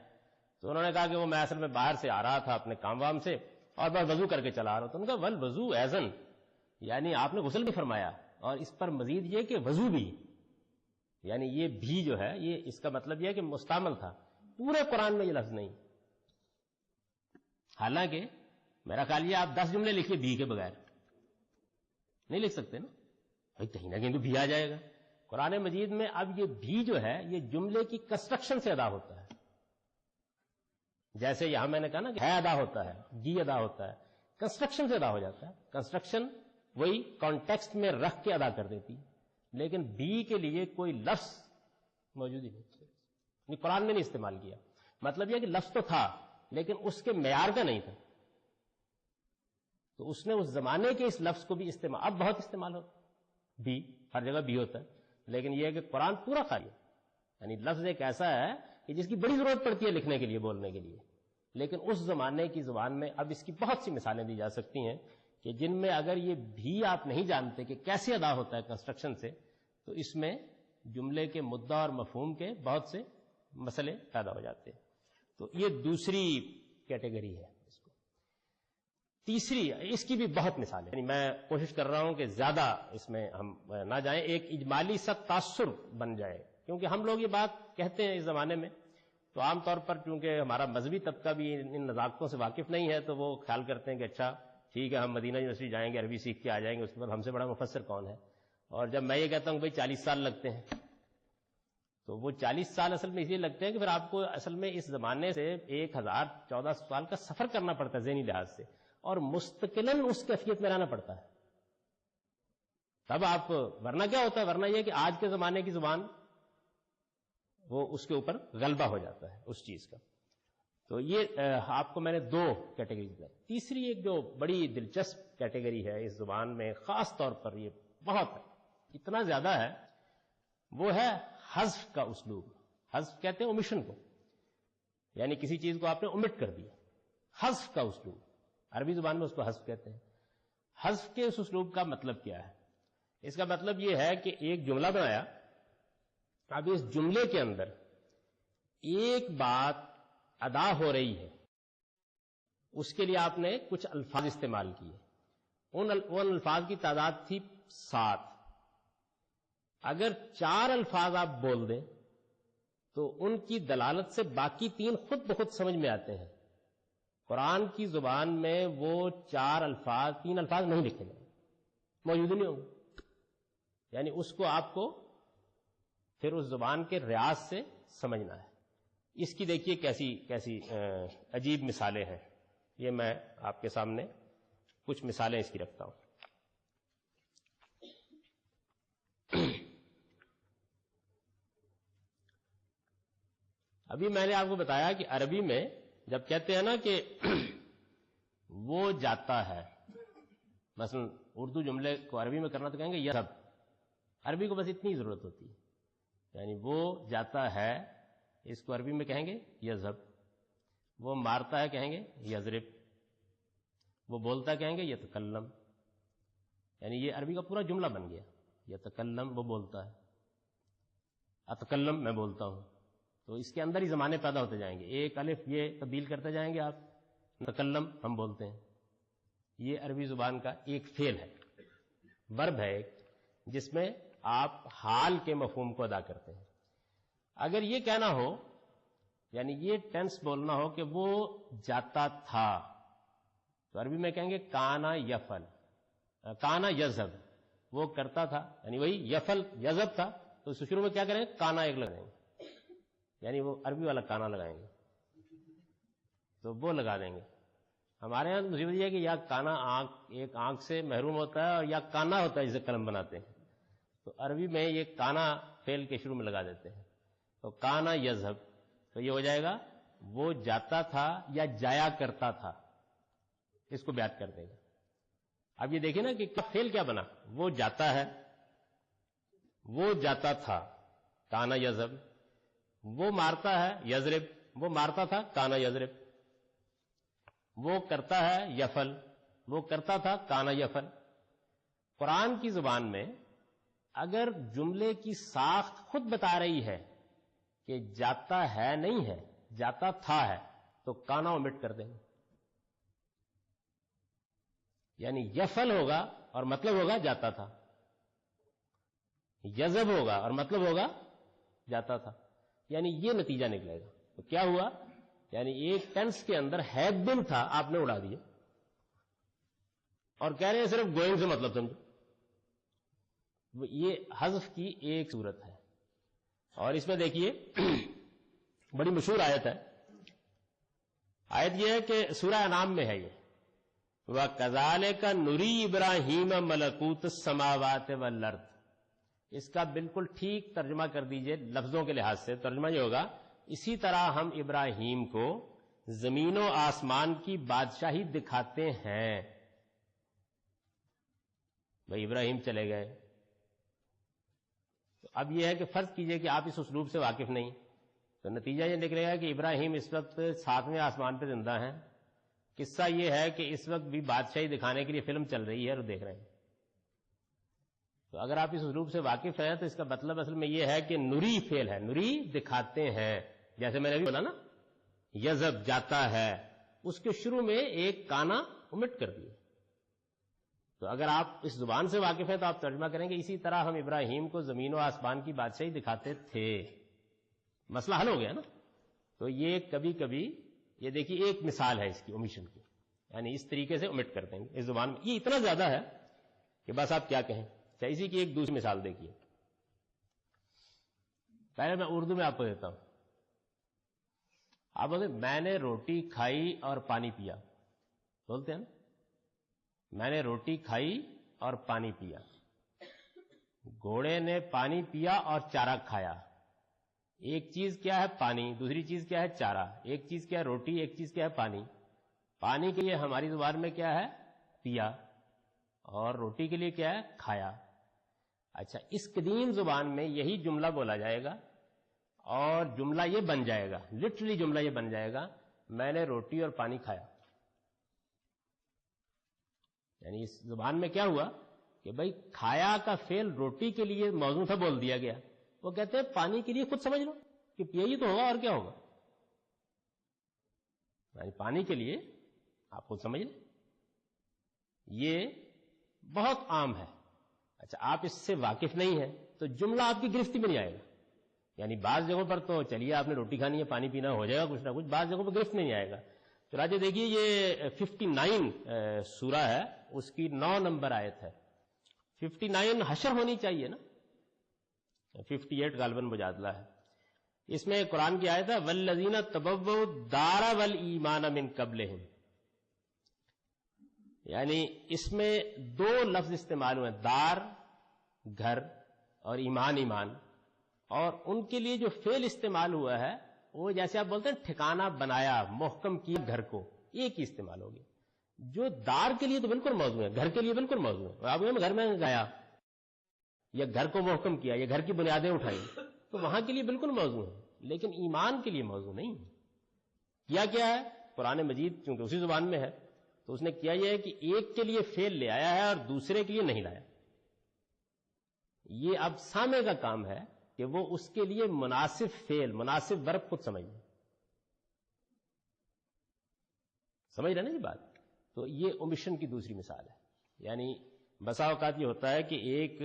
تو انہوں نے کہا کہ وہ میں اصل میں باہر سے آ رہا تھا اپنے کام وام سے اور بس وضو کر کے چلا آ رہا. تو ان کا ول وضو ایزن، یعنی آپ نے غسل بھی فرمایا اور اس پر مزید یہ کہ وضو بھی، یعنی یہ بھی جو ہے یہ اس کا مطلب یہ ہے کہ مستعمل تھا. پورے قرآن میں یہ لفظ نہیں. حالانکہ میرا خیال یہ آپ 10 جملے لکھیے بھی کے بغیر نہیں لکھ سکتے نا، بھائی کہیں نہ کہیں تو بھی آ جائے گا. قرآن مجید میں اب یہ بھی جو ہے یہ جملے کی کنسٹرکشن سے ادا ہوتا ہے. جیسے یہاں میں نے کہا نا کہ ہے ادا ہوتا ہے، جی ادا ہوتا ہے، کنسٹرکشن سے ادا ہو جاتا ہے. کنسٹرکشن وہی کانٹیکسٹ میں رکھ کے ادا کر دیتی، لیکن بی کے لیے کوئی لفظ موجود ہی نہیں، قرآن میں نہیں استعمال کیا. مطلب یہ کہ لفظ تو تھا لیکن اس کے معیار کا نہیں تھا، تو اس نے اس زمانے کے اس لفظ کو بھی استعمال، اب بہت استعمال ہوتا بھی، ہر جگہ بھی ہوتا ہے، لیکن یہ ہے کہ قرآن پورا خالی ہے. یعنی لفظ ایک ایسا ہے کہ جس کی بڑی ضرورت پڑتی ہے لکھنے کے لیے، بولنے کے لیے، لیکن اس زمانے کی زبان میں اب اس کی بہت سی مثالیں دی جا سکتی ہیں کہ جن میں اگر یہ بھی آپ نہیں جانتے کہ کیسے ادا ہوتا ہے کنسٹرکشن سے، تو اس میں جملے کے مدعا اور مفہوم کے بہت سے مسئلے پیدا ہو جاتے ہیں. تو یہ دوسری کیٹیگری ہے. اس کو تیسری، اس کی بھی بہت مثالیں، یعنی میں کوشش کر رہا ہوں کہ زیادہ اس میں ہم نہ جائیں، ایک اجمالی سا تاثر بن جائے، کیونکہ ہم لوگ یہ بات کہتے ہیں اس زمانے میں تو عام طور پر چونکہ ہمارا مذہبی طبقہ بھی ان نزاکتوں سے واقف نہیں ہے تو وہ خیال کرتے ہیں کہ اچھا ٹھیک ہے ہم مدینہ یونیورسٹی جائیں گے، عربی سیکھ کے آ جائیں گے، اس کے بعد ہم سے بڑا مفسر کون ہے. اور جب میں یہ کہتا ہوں بھائی 40 سال لگتے ہیں، تو وہ 40 سال اصل میں اس لیے لگتے ہیں کہ پھر آپ کو اصل میں اس زمانے سے 1014 سال کا سفر کرنا پڑتا ہے ذہنی لحاظ سے، اور مستقلاً اس کیفیت میں رہنا پڑتا ہے. تب آپ، ورنہ کیا ہوتا ہے، ورنہ یہ کہ آج کے زمانے کی زبان وہ اس کے اوپر غلبہ ہو جاتا ہے اس چیز کا. تو یہ آپ کو میں نے 2 کیٹیگری دی. تیسری ایک جو بڑی دلچسپ کیٹیگری ہے اس زبان میں، خاص طور پر یہ بہت اتنا زیادہ ہے، وہ ہے حذف کا اسلوب. حذف کہتے ہیں اومیشن کو، یعنی کسی چیز کو آپ نے اومٹ کر دیا. حذف کا اسلوب، عربی زبان میں اس کو حذف کہتے ہیں. حذف کے اس اسلوب کا مطلب کیا ہے؟ اس کا مطلب یہ ہے کہ ایک جملہ بنایا، اب اس جملے کے اندر ایک بات ادا ہو رہی ہے، اس کے لیے آپ نے کچھ الفاظ استعمال کیے. ان الفاظ کی تعداد تھی 7. اگر 4 الفاظ آپ بول دیں تو ان کی دلالت سے باقی 3 خود بخود سمجھ میں آتے ہیں. قرآن کی زبان میں وہ 4 الفاظ، 3 الفاظ نہیں لکھے جائیں، موجود نہیں ہوں گے. یعنی اس کو آپ کو پھر اس زبان کے ریاض سے سمجھنا ہے. اس کی دیکھیے کیسی عجیب مثالیں ہیں. یہ میں آپ کے سامنے کچھ مثالیں اس کی رکھتا ہوں. ابھی میں نے آپ کو بتایا کہ عربی میں جب کہتے ہیں نا کہ وہ جاتا ہے، مثلا اردو جملے کو عربی میں کرنا تو کہیں گے یذهب. عربی کو بس اتنی ضرورت ہوتی ہے، یعنی وہ جاتا ہے اس کو عربی میں کہیں گے یذهب. وہ مارتا ہے کہیں گے یضرب. وہ بولتا ہے کہیں گے یتکلم. یعنی یہ عربی کا پورا جملہ بن گیا. یتکلم وہ بولتا ہے، اتکلم میں بولتا ہوں. تو اس کے اندر ہی زمانے پیدا ہوتے جائیں گے، ایک الف یہ تبدیل کرتے جائیں گے آپ. تکلم ہم بولتے ہیں. یہ عربی زبان کا ایک فعل ہے، ورب ہے ایک، جس میں آپ حال کے مفہوم کو ادا کرتے ہیں. اگر یہ کہنا ہو، یعنی یہ ٹینس بولنا ہو کہ وہ جاتا تھا، تو عربی میں کہیں گے کانا یفل، کانا یذهب. وہ کرتا تھا، یعنی وہی یفل یذهب تھا، تو اس شروع میں کیا کریں گے؟ کانا ایک لگائیں گے، یعنی وہ عربی والا کانا لگائیں گے، تو وہ لگا دیں گے. ہمارے یہاں مصیبت یہ ہے کہ یا کانا ایک آنکھ سے محروم ہوتا ہے، اور یا کانا ہوتا ہے جسے قلم بناتے ہیں. تو عربی میں یہ کانا فعل کے شروع میں لگا دیتے ہیں. تو کانا یذهب، تو یہ ہو جائے گا وہ جاتا تھا یا جایا کرتا تھا. اس کو بیان کر دیں گے. اب یہ دیکھیں نا کہ فعل کیا بنا. وہ جاتا ہے، وہ جاتا تھا، کانا یذهب. وہ مارتا ہے یضرب، وہ مارتا تھا، کانا یضرب. وہ کرتا ہے یفل، وہ کرتا تھا، کانا یفل. قرآن کی زبان میں اگر جملے کی ساخت خود بتا رہی ہے کہ جاتا ہے نہیں ہے، جاتا تھا ہے، تو کانا اومٹ کر دیں گے. یعنی یفل ہوگا اور مطلب ہوگا جاتا تھا، یذهب ہوگا اور مطلب ہوگا جاتا تھا. یعنی یہ نتیجہ نکلے گا. تو کیا ہوا؟ یعنی ایک ٹینس کے اندر ہیڈ بن تھا، آپ نے اڑا دیا، اور کہہ رہے ہیں صرف گوئنگ سے مطلب سمجھو. یہ حذف کی ایک صورت ہے. اور اس میں دیکھیے بڑی مشہور آیت ہے. آیت یہ ہے کہ سورہ انعام میں ہے یہ، وَكَذَلِكَ نُرِي إِبْرَاهِيمَ مَلَكُوتَ السَّمَاوَاتِ وَالْأَرْضِ. اس کا بالکل ٹھیک ترجمہ کر دیجئے لفظوں کے لحاظ سے. ترجمہ یہ ہوگا، اسی طرح ہم ابراہیم کو زمین و آسمان کی بادشاہی دکھاتے ہیں. بھائی ابراہیم چلے گئے، تو اب یہ ہے کہ فرض کیجئے کہ آپ اس اسلوب سے واقف نہیں، تو نتیجہ یہ نکلے گا کہ ابراہیم اس وقت 7ویں آسمان پہ زندہ ہیں. قصہ یہ ہے کہ اس وقت بھی بادشاہی دکھانے کے لیے فلم چل رہی ہے اور دیکھ رہے ہیں. تو اگر آپ اس اسلوب سے واقف ہیں تو اس کا مطلب اصل میں یہ ہے کہ نوری فعل ہے، نوری دکھاتے ہیں. جیسے میں نے ابھی بولا نا، یذهب جاتا ہے، اس کے شروع میں ایک کانا اومٹ کر دیا. تو اگر آپ اس زبان سے واقف ہیں تو آپ ترجمہ کریں گے اسی طرح ہم ابراہیم کو زمین و آسمان کی بادشاہی دکھاتے تھے. مسئلہ حل ہو گیا نا. تو یہ کبھی کبھی یہ دیکھیے ایک مثال ہے اس کی اومیشن کی، یعنی اس طریقے سے اومٹ کر دیں گے اس زبان میں. یہ اتنا زیادہ ہے کہ بس آپ کیا کہیں. اسی کی ایک دوسری مثال دیکھیے. پہلے میں اردو میں آپ کو دیتا ہوں. آپ بولتے میں نے روٹی کھائی اور پانی پیا، بولتے ہیں نا، میں نے روٹی کھائی اور پانی پیا. گھوڑے نے پانی پیا اور چارہ کھایا. ایک چیز کیا ہے پانی، دوسری چیز کیا ہے چارہ. ایک چیز کیا ہے روٹی، ایک چیز کیا ہے پانی. پانی کے لیے ہماری زبان میں کیا ہے پیا، اور روٹی کے لیے کیا ہے کھایا. اچھا، اس قدیم زبان میں یہی جملہ بولا جائے گا اور جملہ یہ بن جائے گا، لٹرلی جملہ یہ بن جائے گا، میں نے روٹی اور پانی کھایا. یعنی اس زبان میں کیا ہوا کہ بھائی کھایا کا فعل روٹی کے لیے موضوع تھا، بول دیا گیا. وہ کہتے ہیں پانی کے لیے خود سمجھ لو کہ یہی تو ہوگا اور کیا ہوگا. یعنی پانی کے لیے آپ خود سمجھ لیں، یہ بہت عام ہے. اچھا، آپ اس سے واقف نہیں ہیں تو جملہ آپ کی گرفتی میں نہیں آئے گا. یعنی بعض جگہوں پر تو چلیے آپ نے روٹی کھانی ہے، پانی پینا ہو جائے گا کچھ نہ کچھ، بعض جگہوں پر گرفت نہیں آئے گا. چنانچہ دیکھیے یہ 59 سورہ ہے، اس کی 9 نمبر آیت ہے. 59 حشر ہونی چاہیے نا، 58 غالباً مجادلہ ہے. اس میں قرآن کی آیت ہے والذین تبوؤا الدار والایمان من قبلہم. یعنی اس میں 2 لفظ استعمال ہوئے، دار گھر اور ایمان. اور ان کے لیے جو فعل استعمال ہوا ہے وہ جیسے آپ بولتے ہیں ٹھکانہ بنایا، محکم کیا گھر کو، ایک ہی استعمال ہو گیا. جو دار کے لیے تو بالکل موضوع ہے، گھر کے لیے بالکل موضوع ہے. آپ گھر میں گیا یا گھر کو محکم کیا یا گھر کی بنیادیں اٹھائی تو وہاں کے لیے بالکل موضوع ہے، لیکن ایمان کے لیے موضوع نہیں. کیا ہے قرآن مجید چونکہ اسی زبان میں ہے تو اس نے کیا یہ ہے کہ ایک کے لیے فعل لے آیا ہے اور دوسرے کے لیے نہیں لایا. یہ اب سامع کا کام ہے کہ وہ اس کے لیے مناسب فعل، مناسب ورب خود سمجھ لیں. سمجھ رہے نا یہ بات؟ تو یہ اومیشن کی دوسری مثال ہے. یعنی بسا اوقات یہ ہوتا ہے کہ ایک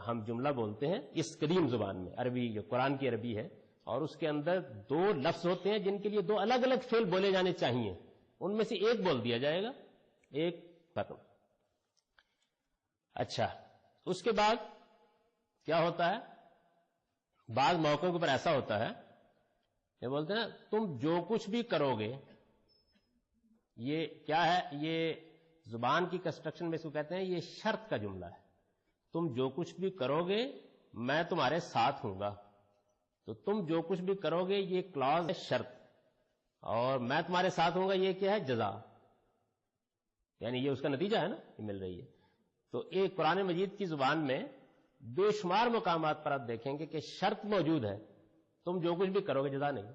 ہم جملہ بولتے ہیں اس قدیم زبان میں، عربی جو قرآن کی عربی ہے، اور اس کے اندر 2 لفظ ہوتے ہیں جن کے لیے 2 الگ الگ فعل بولے جانے چاہیے، ان میں سے ایک بول دیا جائے گا، ایک ختم. اچھا، اس کے بعد کیا ہوتا ہے؟ بعض موقعوں کے اوپر ایسا ہوتا ہے یہ بولتے ہیں تم جو کچھ بھی کرو گے. یہ کیا ہے؟ یہ زبان کی کنسٹرکشن میں اس کو کہتے ہیں یہ شرط کا جملہ ہے. تم جو کچھ بھی کرو گے میں تمہارے ساتھ ہوں گا. تو تم جو کچھ بھی کرو گے یہ کلاز ہے شرط، اور میں تمہارے ساتھ ہوں گا یہ کیا ہے؟ جزا. یعنی یہ اس کا نتیجہ ہے نا، یہ مل رہی ہے. تو ایک قرآن مجید کی زبان میں بے شمار مقامات پر آپ دیکھیں گے کہ شرط موجود ہے، تم جو کچھ بھی کرو گے جزا نہیں.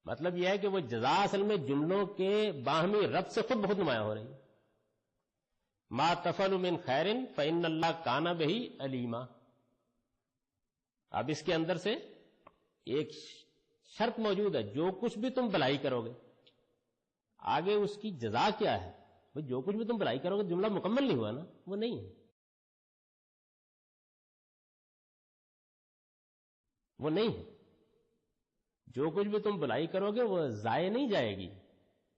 مطلب یہ ہے کہ وہ جزا اصل میں جملوں کے باہمی ربط سے خود بخود نمایاں ہو رہی ہے. ما تفعلوا من خیر فإن اللہ کان بہ علیما. اب اس کے اندر سے ایک شرط موجود ہے، جو کچھ بھی تم بھلائی کرو گے. آگے اس کی جزا کیا ہے؟ جو کچھ بھی تم بھلائی کرو گے جملہ مکمل نہیں ہوا نا، وہ نہیں ہے، وہ نہیں ہے. جو کچھ بھی تم بھلائی کرو گے وہ ضائع نہیں جائے گی،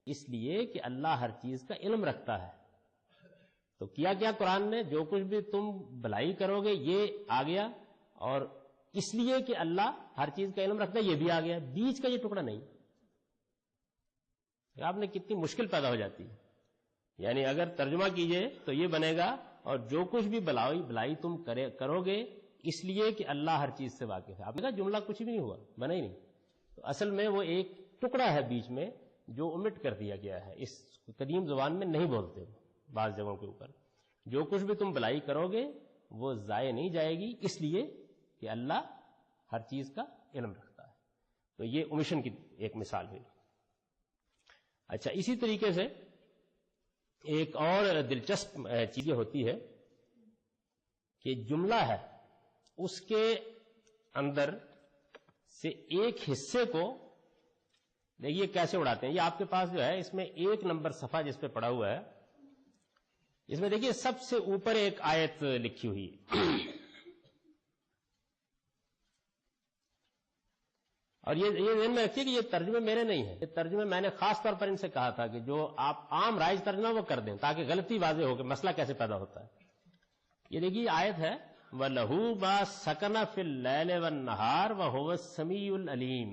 اس لیے کہ اللہ ہر چیز کا علم رکھتا ہے. تو کیا قرآن نے جو کچھ بھی تم بھلائی کرو گے یہ آ گیا، اور اس لیے کہ اللہ ہر چیز کا علم رکھتا ہے یہ بھی آ گیا. بیچ کا یہ ٹکڑا نہیں. آپ نے کتنی مشکل پیدا ہو جاتی ہے. یعنی اگر ترجمہ کیجئے تو یہ بنے گا اور جو کچھ بھی بھلائی تم کرو گے اس لیے کہ اللہ ہر چیز سے واقف ہے. آپ نے کہا جملہ کچھ بھی نہیں ہوا، بنا ہی نہیں. تو اصل میں وہ ایک ٹکڑا ہے بیچ میں جو omit کر دیا گیا ہے. اس قدیم زبان میں نہیں بولتے بعض جگہوں کے اوپر. جو کچھ بھی تم بھلائی کرو گے وہ ضائع نہیں جائے گی، اس لیے کہ اللہ ہر چیز کا علم رکھتا ہے. تو یہ اومیشن کی ایک مثال ہوئی. اچھا، اسی طریقے سے ایک اور دلچسپ چیز یہ ہوتی ہے کہ جملہ ہے اس کے اندر سے ایک حصے کو دیکھیے کیسے اڑاتے ہیں. یہ آپ کے پاس جو ہے اس میں 1 نمبر صفحہ جس پہ پڑا ہوا ہے، اس میں دیکھیے سب سے اوپر ایک آیت لکھی ہوئی ہے، اور یہ ذہن میں رکھیے کہ یہ ترجمے میرے نہیں ہیں. یہ ترجمے میں نے خاص طور پر ان سے کہا تھا کہ جو آپ عام رائج ترجمہ وہ کر دیں تاکہ غلطی واضح ہو کہ مسئلہ کیسے پیدا ہوتا ہے. یہ دیکھیے آیت ہے وَلَهُ مَا سَكَنَ فِي اللَّيْلِ وَالنَّهَارِ وَهُوَ السَّمِيعُ الْعَلِيمُ.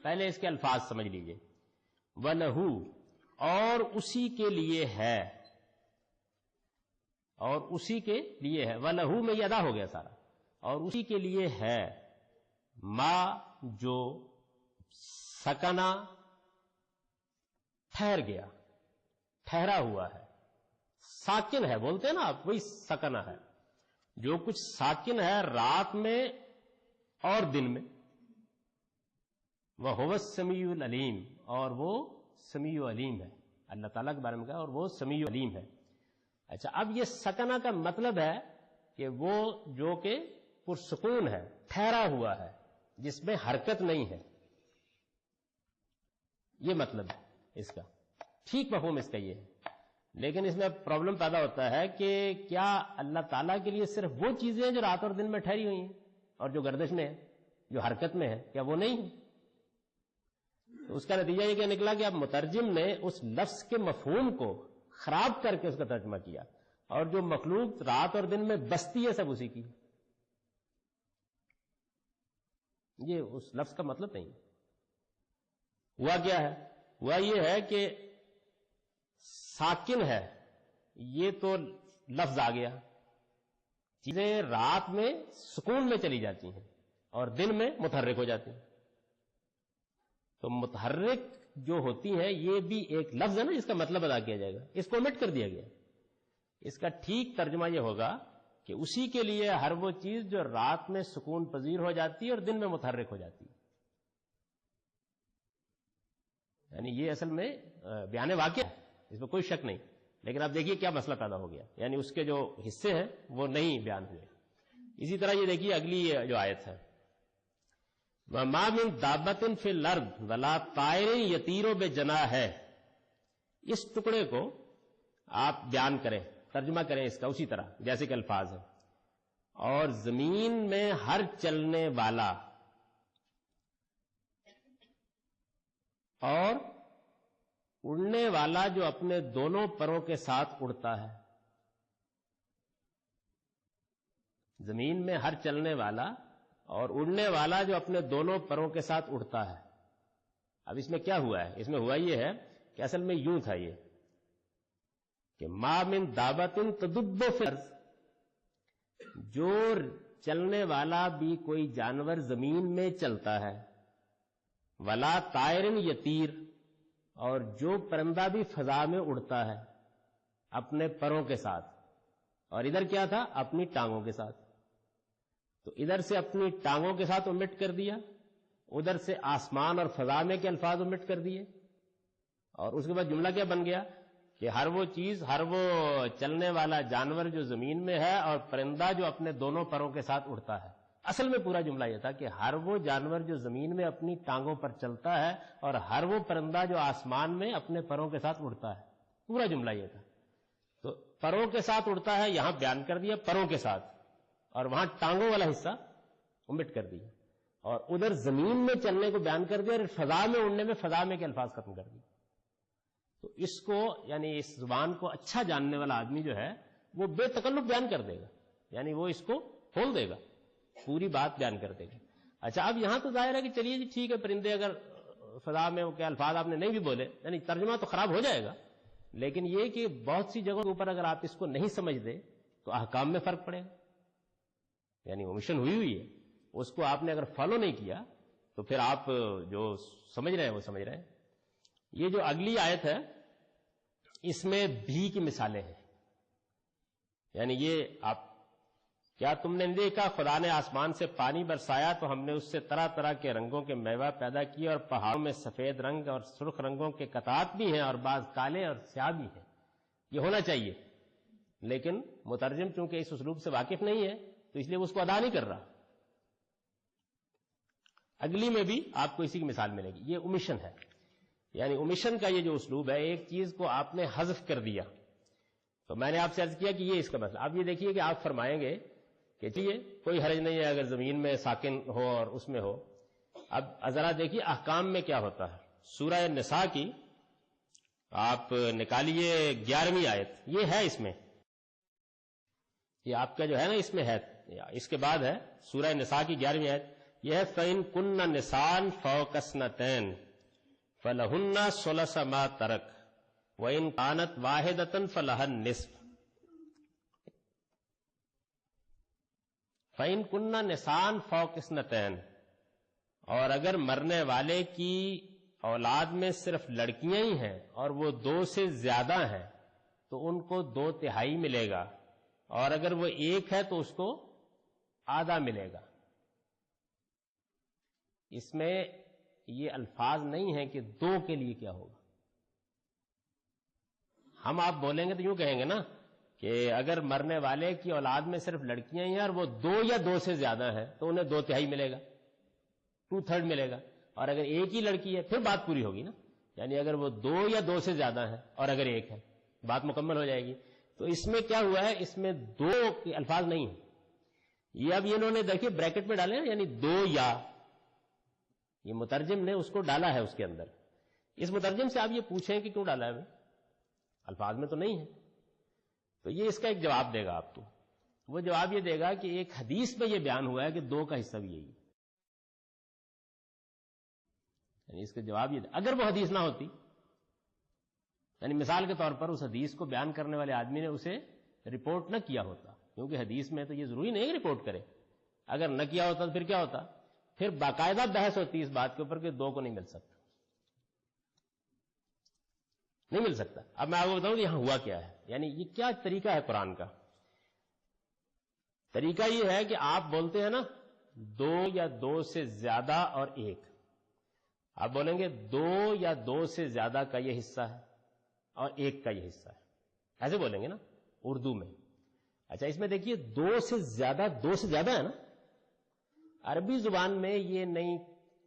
پہلے اس کے الفاظ سمجھ لیجئے. وَلَهُ اور اسی کے لیے ہے، اور اسی کے لیے ہے. وَلَهُ میں یہ ادا ہو گیا سارا، اور اسی کے لیے ہے ما جو سکنا ٹھہر گیا، ٹھہرا ہوا ہے. ساکن ہے بولتے ہیں نا آپ، وہی سکنا ہے، جو کچھ ساکن ہے رات میں اور دن میں. وَهُوَ السَّمِيعُ الْعَلِيمُ، اور وہ سمیع علیم ہے. اللہ تعالیٰ کے بارے میں کہا اور وہ سمیع علیم ہے. اچھا، اب یہ سکنا کا مطلب ہے کہ وہ جو کہ پرسکون ہے، ٹھہرا ہوا ہے، جس میں حرکت نہیں ہے، یہ مطلب ہے اس کا. ٹھیک مفہوم اس کا یہ ہے. لیکن اس میں پرابلم پیدا ہوتا ہے کہ کیا اللہ تعالیٰ کے لیے صرف وہ چیزیں ہیں جو رات اور دن میں ٹھہری ہوئی ہیں اور جو گردش میں ہے، جو حرکت میں ہے، کیا وہ نہیں ہے؟ تو اس کا نتیجہ یہ کہ نکلا کہ اب مترجم نے اس لفظ کے مفہوم کو خراب کر کے اس کا ترجمہ کیا، اور جو مخلوق رات اور دن میں بستی ہے سب اسی کی. یہ اس لفظ کا مطلب نہیں. ہوا کیا ہے؟ ہوا یہ ہے کہ ساکن ہے، یہ تو لفظ آ گیا. چیزیں رات میں سکون میں چلی جاتی ہیں اور دن میں متحرک ہو جاتی ہیں. تو متحرک جو ہوتی ہیں یہ بھی ایک لفظ ہے نا جس کا مطلب ادا کیا جائے گا، اس کو omit کر دیا گیا. اس کا ٹھیک ترجمہ یہ ہوگا کہ اسی کے لیے ہر وہ چیز جو رات میں سکون پذیر ہو جاتی ہے اور دن میں متحرک ہو جاتی ہے. یعنی یہ اصل میں بیان واقع ہے، اس میں کوئی شک نہیں. لیکن آپ دیکھیے کیا مسئلہ پیدا ہو گیا، یعنی اس کے جو حصے ہیں وہ نہیں بیان ہوئے. اسی طرح یہ دیکھیے اگلی جو آیت ہے، وَمَا مِن دَابَّةٍ فِي الْأَرْضِ وَلَا طَائِرٍ يَطِيرُ بِجَنَاحِهِ، اس ٹکڑے کو آپ بیان کریں، ترجمہ کریں اس کا اسی طرح جیسے کہ الفاظ ہیں. اور زمین میں ہر چلنے والا اور اڑنے والا جو اپنے دونوں پروں کے ساتھ اڑتا ہے. زمین میں ہر چلنے والا اور اڑنے والا جو اپنے دونوں پروں کے ساتھ اڑتا ہے. اب اس میں کیا ہوا ہے؟ اس میں ہوا یہ ہے کہ اصل میں یوں تھا یہ کہ ما من دابۃ تدب فی الارض، جو چلنے والا بھی کوئی جانور زمین میں چلتا ہے، ولا طائر یطیر، اور جو پرندہ بھی فضا میں اڑتا ہے اپنے پروں کے ساتھ. اور ادھر کیا تھا؟ اپنی ٹانگوں کے ساتھ. تو ادھر سے اپنی ٹانگوں کے ساتھ omit کر دیا، ادھر سے آسمان اور فضا میں کے الفاظ omit کر دیے، اور اس کے بعد جملہ کیا بن گیا کہ ہر وہ چیز، ہر وہ چلنے والا جانور جو زمین میں ہے اور پرندہ جو اپنے دونوں پروں کے ساتھ اڑتا ہے. اصل میں پورا جملہ یہ تھا کہ ہر وہ جانور جو زمین میں اپنی ٹانگوں پر چلتا ہے اور ہر وہ پرندہ جو آسمان میں اپنے پروں کے ساتھ اڑتا ہے. پورا جملہ یہ تھا. تو پروں کے ساتھ اڑتا ہے یہاں بیان کر دیا پروں کے ساتھ، اور وہاں ٹانگوں والا حصہ omit کر دیا، اور ادھر زمین میں چلنے کو بیان کر دیا، اور فضا میں اڑنے میں فضا میں کے الفاظ ختم کر دیے. تو اس کو یعنی اس زبان کو اچھا جاننے والا آدمی جو ہے وہ بے تکلف بیان کر دے گا، یعنی وہ اس کو کھول دے گا، پوری بات بیان کر دے گا. اچھا، اب یہاں تو ظاہر ہے کہ چلیے جی ٹھیک ہے، پرندے اگر فضا میں وہ کیا الفاظ آپ نے نہیں بھی بولے، یعنی ترجمہ تو خراب ہو جائے گا. لیکن یہ کہ بہت سی جگہوں کے اوپر اگر آپ اس کو نہیں سمجھ دے تو احکام میں فرق پڑے گا. یعنی اومیشن ہوئی ہے، اس کو آپ نے اگر فالو نہیں کیا تو پھر آپ جو سمجھ رہے ہیں وہ سمجھ رہے ہیں. یہ جو اگلی آیت ہے اس میں بھی کی مثالیں ہیں. یعنی یہ آپ، کیا تم نے دیکھا خدا نے آسمان سے پانی برسایا تو ہم نے اس سے طرح طرح کے رنگوں کے میوہ پیدا کیے، اور پہاڑوں میں سفید رنگ اور سرخ رنگوں کے قطعات بھی ہیں اور بعض کالے اور سیاہ بھی ہیں. یہ ہونا چاہیے، لیکن مترجم چونکہ اس اسلوب سے واقف نہیں ہے تو اس لیے وہ اس کو ادا نہیں کر رہا. اگلی میں بھی آپ کو اسی کی مثال ملے گی. یہ اومیشن ہے، یعنی اومیشن کا یہ جو اسلوب ہے، ایک چیز کو آپ نے حذف کر دیا. تو میں نے آپ سے عرض کیا کہ یہ اس کا مسئلہ. اب یہ دیکھیے کہ آپ فرمائیں گے کہ چلیے کوئی حرج نہیں ہے اگر زمین میں ساکن ہو اور اس میں ہو. اب ذرا دیکھیے احکام میں کیا ہوتا ہے. سورہ نساء کی آپ نکالیے 11ویں آیت، یہ ہے اس میں، یہ آپ کا جو ہے نا اس میں ہے، اس کے بعد ہے سورہ نساء کی 11ویں آیت. یہ ہے فَإِن كُنَّ نِسَاءً فَوْقَ اثْنَتَيْنِ فَلَهُنَّ ثُلُثُ مَا تَرَكَ وَإِن كَانَتْ وَاحِدَةً فَلَهَا النِّصْفُ. فَإِن كُنَّ نِسَاءً فَوْقَ اثْنَتَيْنِ، اور اگر مرنے والے کی اولاد میں صرف لڑکیاں ہی ہیں اور وہ 2 سے زیادہ ہیں، تو ان کو 2/3 ملے گا، اور اگر وہ 1 ہے تو اس کو آدھا ملے گا. اس میں یہ الفاظ نہیں ہیں کہ 2 کے لیے کیا ہوگا. ہم آپ بولیں گے تو یوں کہیں گے نا کہ اگر مرنے والے کی اولاد میں صرف لڑکیاں ہیں اور وہ 2 یا 2 سے زیادہ ہیں تو انہیں 2/3 ملے گا، 2/3 ملے گا. اور اگر ایک ہی لڑکی ہے پھر بات پوری ہوگی نا، یعنی اگر وہ 2 یا 2 سے زیادہ ہیں اور اگر 1 ہے بات مکمل ہو جائے گی. تو اس میں کیا ہوا ہے، اس میں 2 کے الفاظ نہیں ہیں. یہ اب انہوں نے دیکھیے بریکٹ میں ڈالے یعنی 2 یا، یہ مترجم نے اس کو ڈالا ہے اس کے اندر. اس مترجم سے آپ یہ پوچھیں کہ کیوں ڈالا ہے، الفاظ میں تو نہیں ہے. تو یہ اس کا ایک جواب دے گا آپ کو. وہ جواب یہ دے گا کہ ایک حدیث میں یہ بیان ہوا ہے کہ 2 کا حصہ بھی یہی ہے. یعنی اس کا جواب یہ اگر وہ حدیث نہ ہوتی، یعنی مثال کے طور پر اس حدیث کو بیان کرنے والے آدمی نے اسے رپورٹ نہ کیا ہوتا، کیونکہ حدیث میں تو یہ ضروری نہیں کہ رپورٹ کرے. اگر نہ کیا ہوتا تو پھر کیا ہوتا، پھر باقاعدہ بحث ہوتی اس بات کے اوپر کہ 2 کو نہیں مل سکتا، نہیں مل سکتا. اب میں آپ کو بتاؤں کہ یہاں ہوا کیا ہے، یعنی یہ کیا طریقہ ہے قرآن کا. طریقہ یہ ہے کہ آپ بولتے ہیں نا 2 یا 2 سے زیادہ اور 1، آپ بولیں گے 2 یا 2 سے زیادہ کا یہ حصہ ہے اور 1 کا یہ حصہ ہے، ایسے بولیں گے نا اردو میں. اچھا اس میں دیکھیے 2 سے زیادہ ہے نا. عربی زبان میں یہ نہیں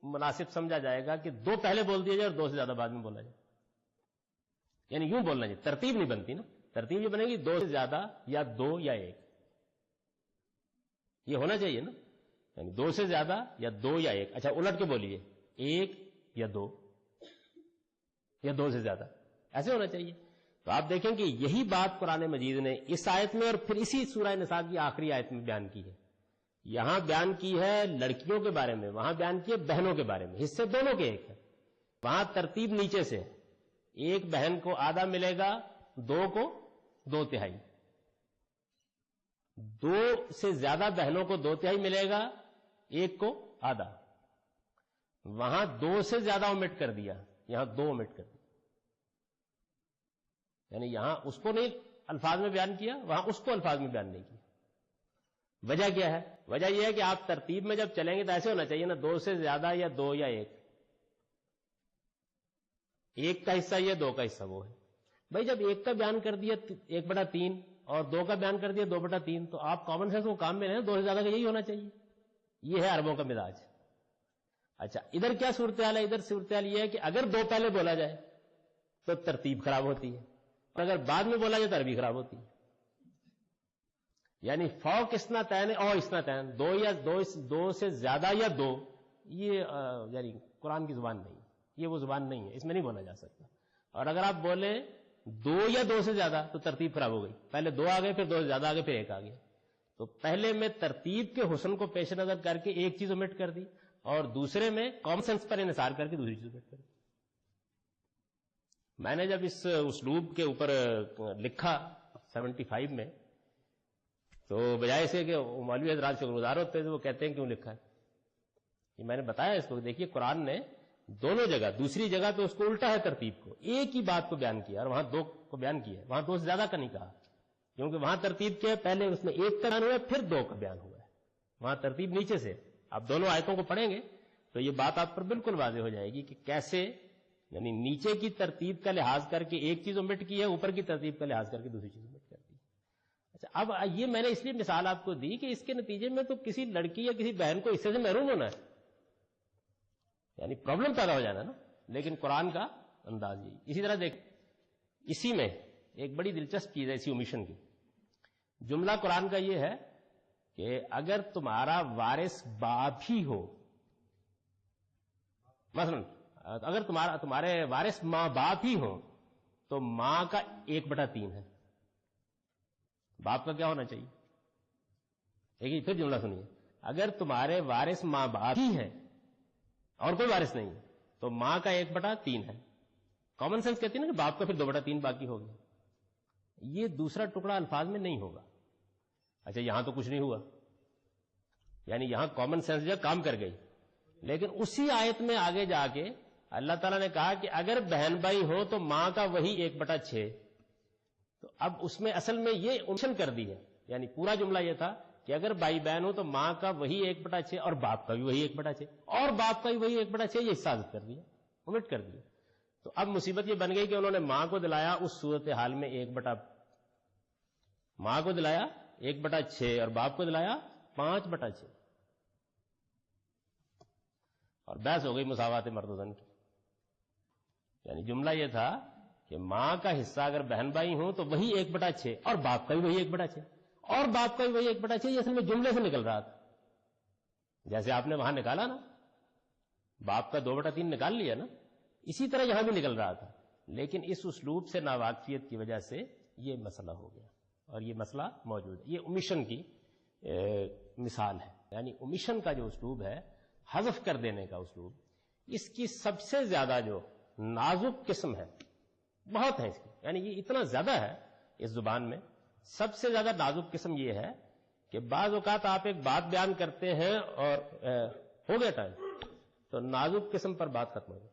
مناسب سمجھا جائے گا کہ 2 پہلے بول دیا جائے اور 2 سے زیادہ بعد میں بولا جائے. یعنی یوں بولنا چاہیے، ترتیب نہیں بنتی نا. ترتیب یہ بنے گی 2 سے زیادہ یا 2 یا 1، یہ ہونا چاہیے نا. یعنی 2 سے زیادہ یا 2 یا 1. اچھا الٹ کے بولیے 1 یا 2 یا 2 سے زیادہ، ایسے ہونا چاہیے. تو آپ دیکھیں کہ یہی بات قرآن مجید نے اس آیت میں اور پھر اسی سورہ نساء کی آخری آیت میں بیان کی ہے. یہاں بیان کی ہے لڑکیوں کے بارے میں، وہاں بیان کی ہے بہنوں کے بارے میں. حصے دونوں کے 1 ہے. وہاں ترتیب نیچے سے، 1 بہن کو آدھا ملے گا، 2 کو 2/3. 2 سے زیادہ بہنوں کو 2/3 ملے گا، 1 کو آدھا. وہاں 2 سے زیادہ omit کر دیا، یہاں 2 omit کر دیا. یعنی یہاں اس کو نہیں الفاظ میں بیان کیا، وہاں اس کو الفاظ میں بیان نہیں کیا. وجہ کیا ہے؟ وجہ یہ ہے کہ آپ ترتیب میں جب چلیں گے تو ایسے ہونا چاہیے نا 2 سے زیادہ یا 2 یا 1. 1 کا حصہ یہ، 2 کا حصہ وہ ہے. بھائی جب 1 کا بیان کر دیا 1/3 اور 2 کا بیان کر دیا 2/3، تو آپ کامن سینس کو کام میں لیں، 2 سے زیادہ کا یہی ہونا چاہیے. یہ ہے عربوں کا مزاج. اچھا ادھر کیا صورتحال ہے؟ ادھر صورتحال یہ ہے کہ اگر 2 پہلے بولا جائے تو ترتیب خراب ہوتی ہے، اور اگر بعد میں بولا جائے تو عربی خراب ہوتی ہے. یعنی فوق اثنتین او اثنتین، 2 سے زیادہ یا 2، یہ یعنی قرآن کی زبان نہیں، یہ وہ زبان نہیں ہے، اس میں نہیں بولا جا سکتا. اور اگر آپ بولیں 2 یا 2 سے زیادہ تو ترتیب خراب ہو گئی. پہلے 2 آ گئے، پھر 2 سے زیادہ آ گئے، پھر 1 آ گیا. تو پہلے میں ترتیب کے حسن کو پیش نظر کر کے ایک چیز omit کر دی، اور دوسرے میں کامن سینس پر انحصار کر کے دوسری چیز omit کر دی. میں نے جب اس اسلوب کے اوپر لکھا 75 میں، تو بجائے سے کہ مولوی حضرات شکر گزار ہوتے ہیں، وہ کہتے ہیں کیوں لکھا ہے. یہ میں نے بتایا اس کو، دیکھیے قرآن نے دونوں جگہ، دوسری جگہ تو اس کو الٹا ہے، ترتیب کو ایک ہی بات کو بیان کیا، اور وہاں 2 کو بیان کیا ہے. وہاں 2 سے زیادہ کا نہیں کہا، کیونکہ وہاں ترتیب کیا ہے، پہلے اس میں 1 کا بیان ہوا ہے، پھر 2 کا بیان ہوا ہے. وہاں ترتیب نیچے سے. آپ دونوں آیتوں کو پڑھیں گے تو یہ بات آپ پر بالکل واضح ہو جائے گی کہ کیسے، یعنی نیچے کی ترتیب کا لحاظ کر کے ایک چیز omit کی ہے، اوپر کی ترتیب کا لحاظ کر کے دوسری چیز omit کر دی. اچھا اب یہ میں نے اس لیے مثال آپ کو دی کہ اس کے نتیجے میں تو کسی لڑکی یا کسی بہن کو اس سے محروم ہونا ہے، یعنی پرابلم پیدا ہو جانا نا. لیکن قرآن کا انداز یہی. اسی طرح دیکھ، اسی میں ایک بڑی دلچسپ چیز ہے اسی اومیشن کی. جملہ قرآن کا یہ ہے کہ اگر تمہارا وارث باپ ہی ہو، مثلا اگر تمہارے وارث ماں باپ ہی ہو تو ماں کا 1/3 ہے. باپ کا کیا ہونا چاہیے؟ دیکھیے پھر جملہ سنیے، اگر تمہارے وارث ماں باپ ہی ہے اور کوئی وارث نہیں ہے تو ماں کا 1/3 ہے. کامن سینس کہتی ہے نا کہ باپ کا پھر 2/3 باقی ہو گیا. یہ دوسرا ٹکڑا الفاظ میں نہیں ہوگا. اچھا یہاں تو کچھ نہیں ہوا، یعنی یہاں کامن سینس جو کام کر گئی. لیکن اسی آیت میں آگے جا کے اللہ تعالیٰ نے کہا کہ اگر بہن بھائی ہو تو ماں کا وہی 1/6. تو اب اس میں اصل میں یہ اومشن کر دی ہے، یعنی پورا جملہ یہ تھا کہ اگر بھائی بہن ہو تو ماں کا وہی 1/6 اور باپ کا بھی وہی 1/6 اور باپ کا بھی وہی 1/6، یہ حصہ حذف کر دیا، اومٹ کر دیا۔ تو اب مصیبت یہ بن گئی کہ انہوں نے ماں کو دلایا اس صورتحال میں ماں کو دلایا 1/6 اور باپ کو دلایا 5/6، اور بحث ہو گئی مساوات مرد و زن کی۔ یعنی جملہ یہ تھا کہ ماں کا حصہ اگر بہن بھائی ہوں تو وہی 1/6 اور باپ کا بھی وہی 1/6 اور باپ کا بھی وہی 1/6، یہ اصل میں جملے سے نکل رہا تھا، جیسے آپ نے وہاں نکالا نا، باپ کا 2/3 نکال لیا نا، اسی طرح یہاں بھی نکل رہا تھا، لیکن اس اسلوب سے ناواقفیت کی وجہ سے یہ مسئلہ ہو گیا، اور یہ مسئلہ موجود ہے۔ یہ اومیشن کی مثال ہے، یعنی اومیشن کا جو اسلوب ہے، حذف کر دینے کا اسلوب، اس کی سب سے زیادہ جو نازک قسم ہے، بہت ہے اس کی، یعنی یہ اتنا زیادہ ہے اس زبان میں، سب سے زیادہ نازک قسم یہ ہے کہ بعض اوقات آپ ایک بات بیان کرتے ہیں اور ہو گیا ٹائم، تو نازک قسم پر بات ختم ہو گئی،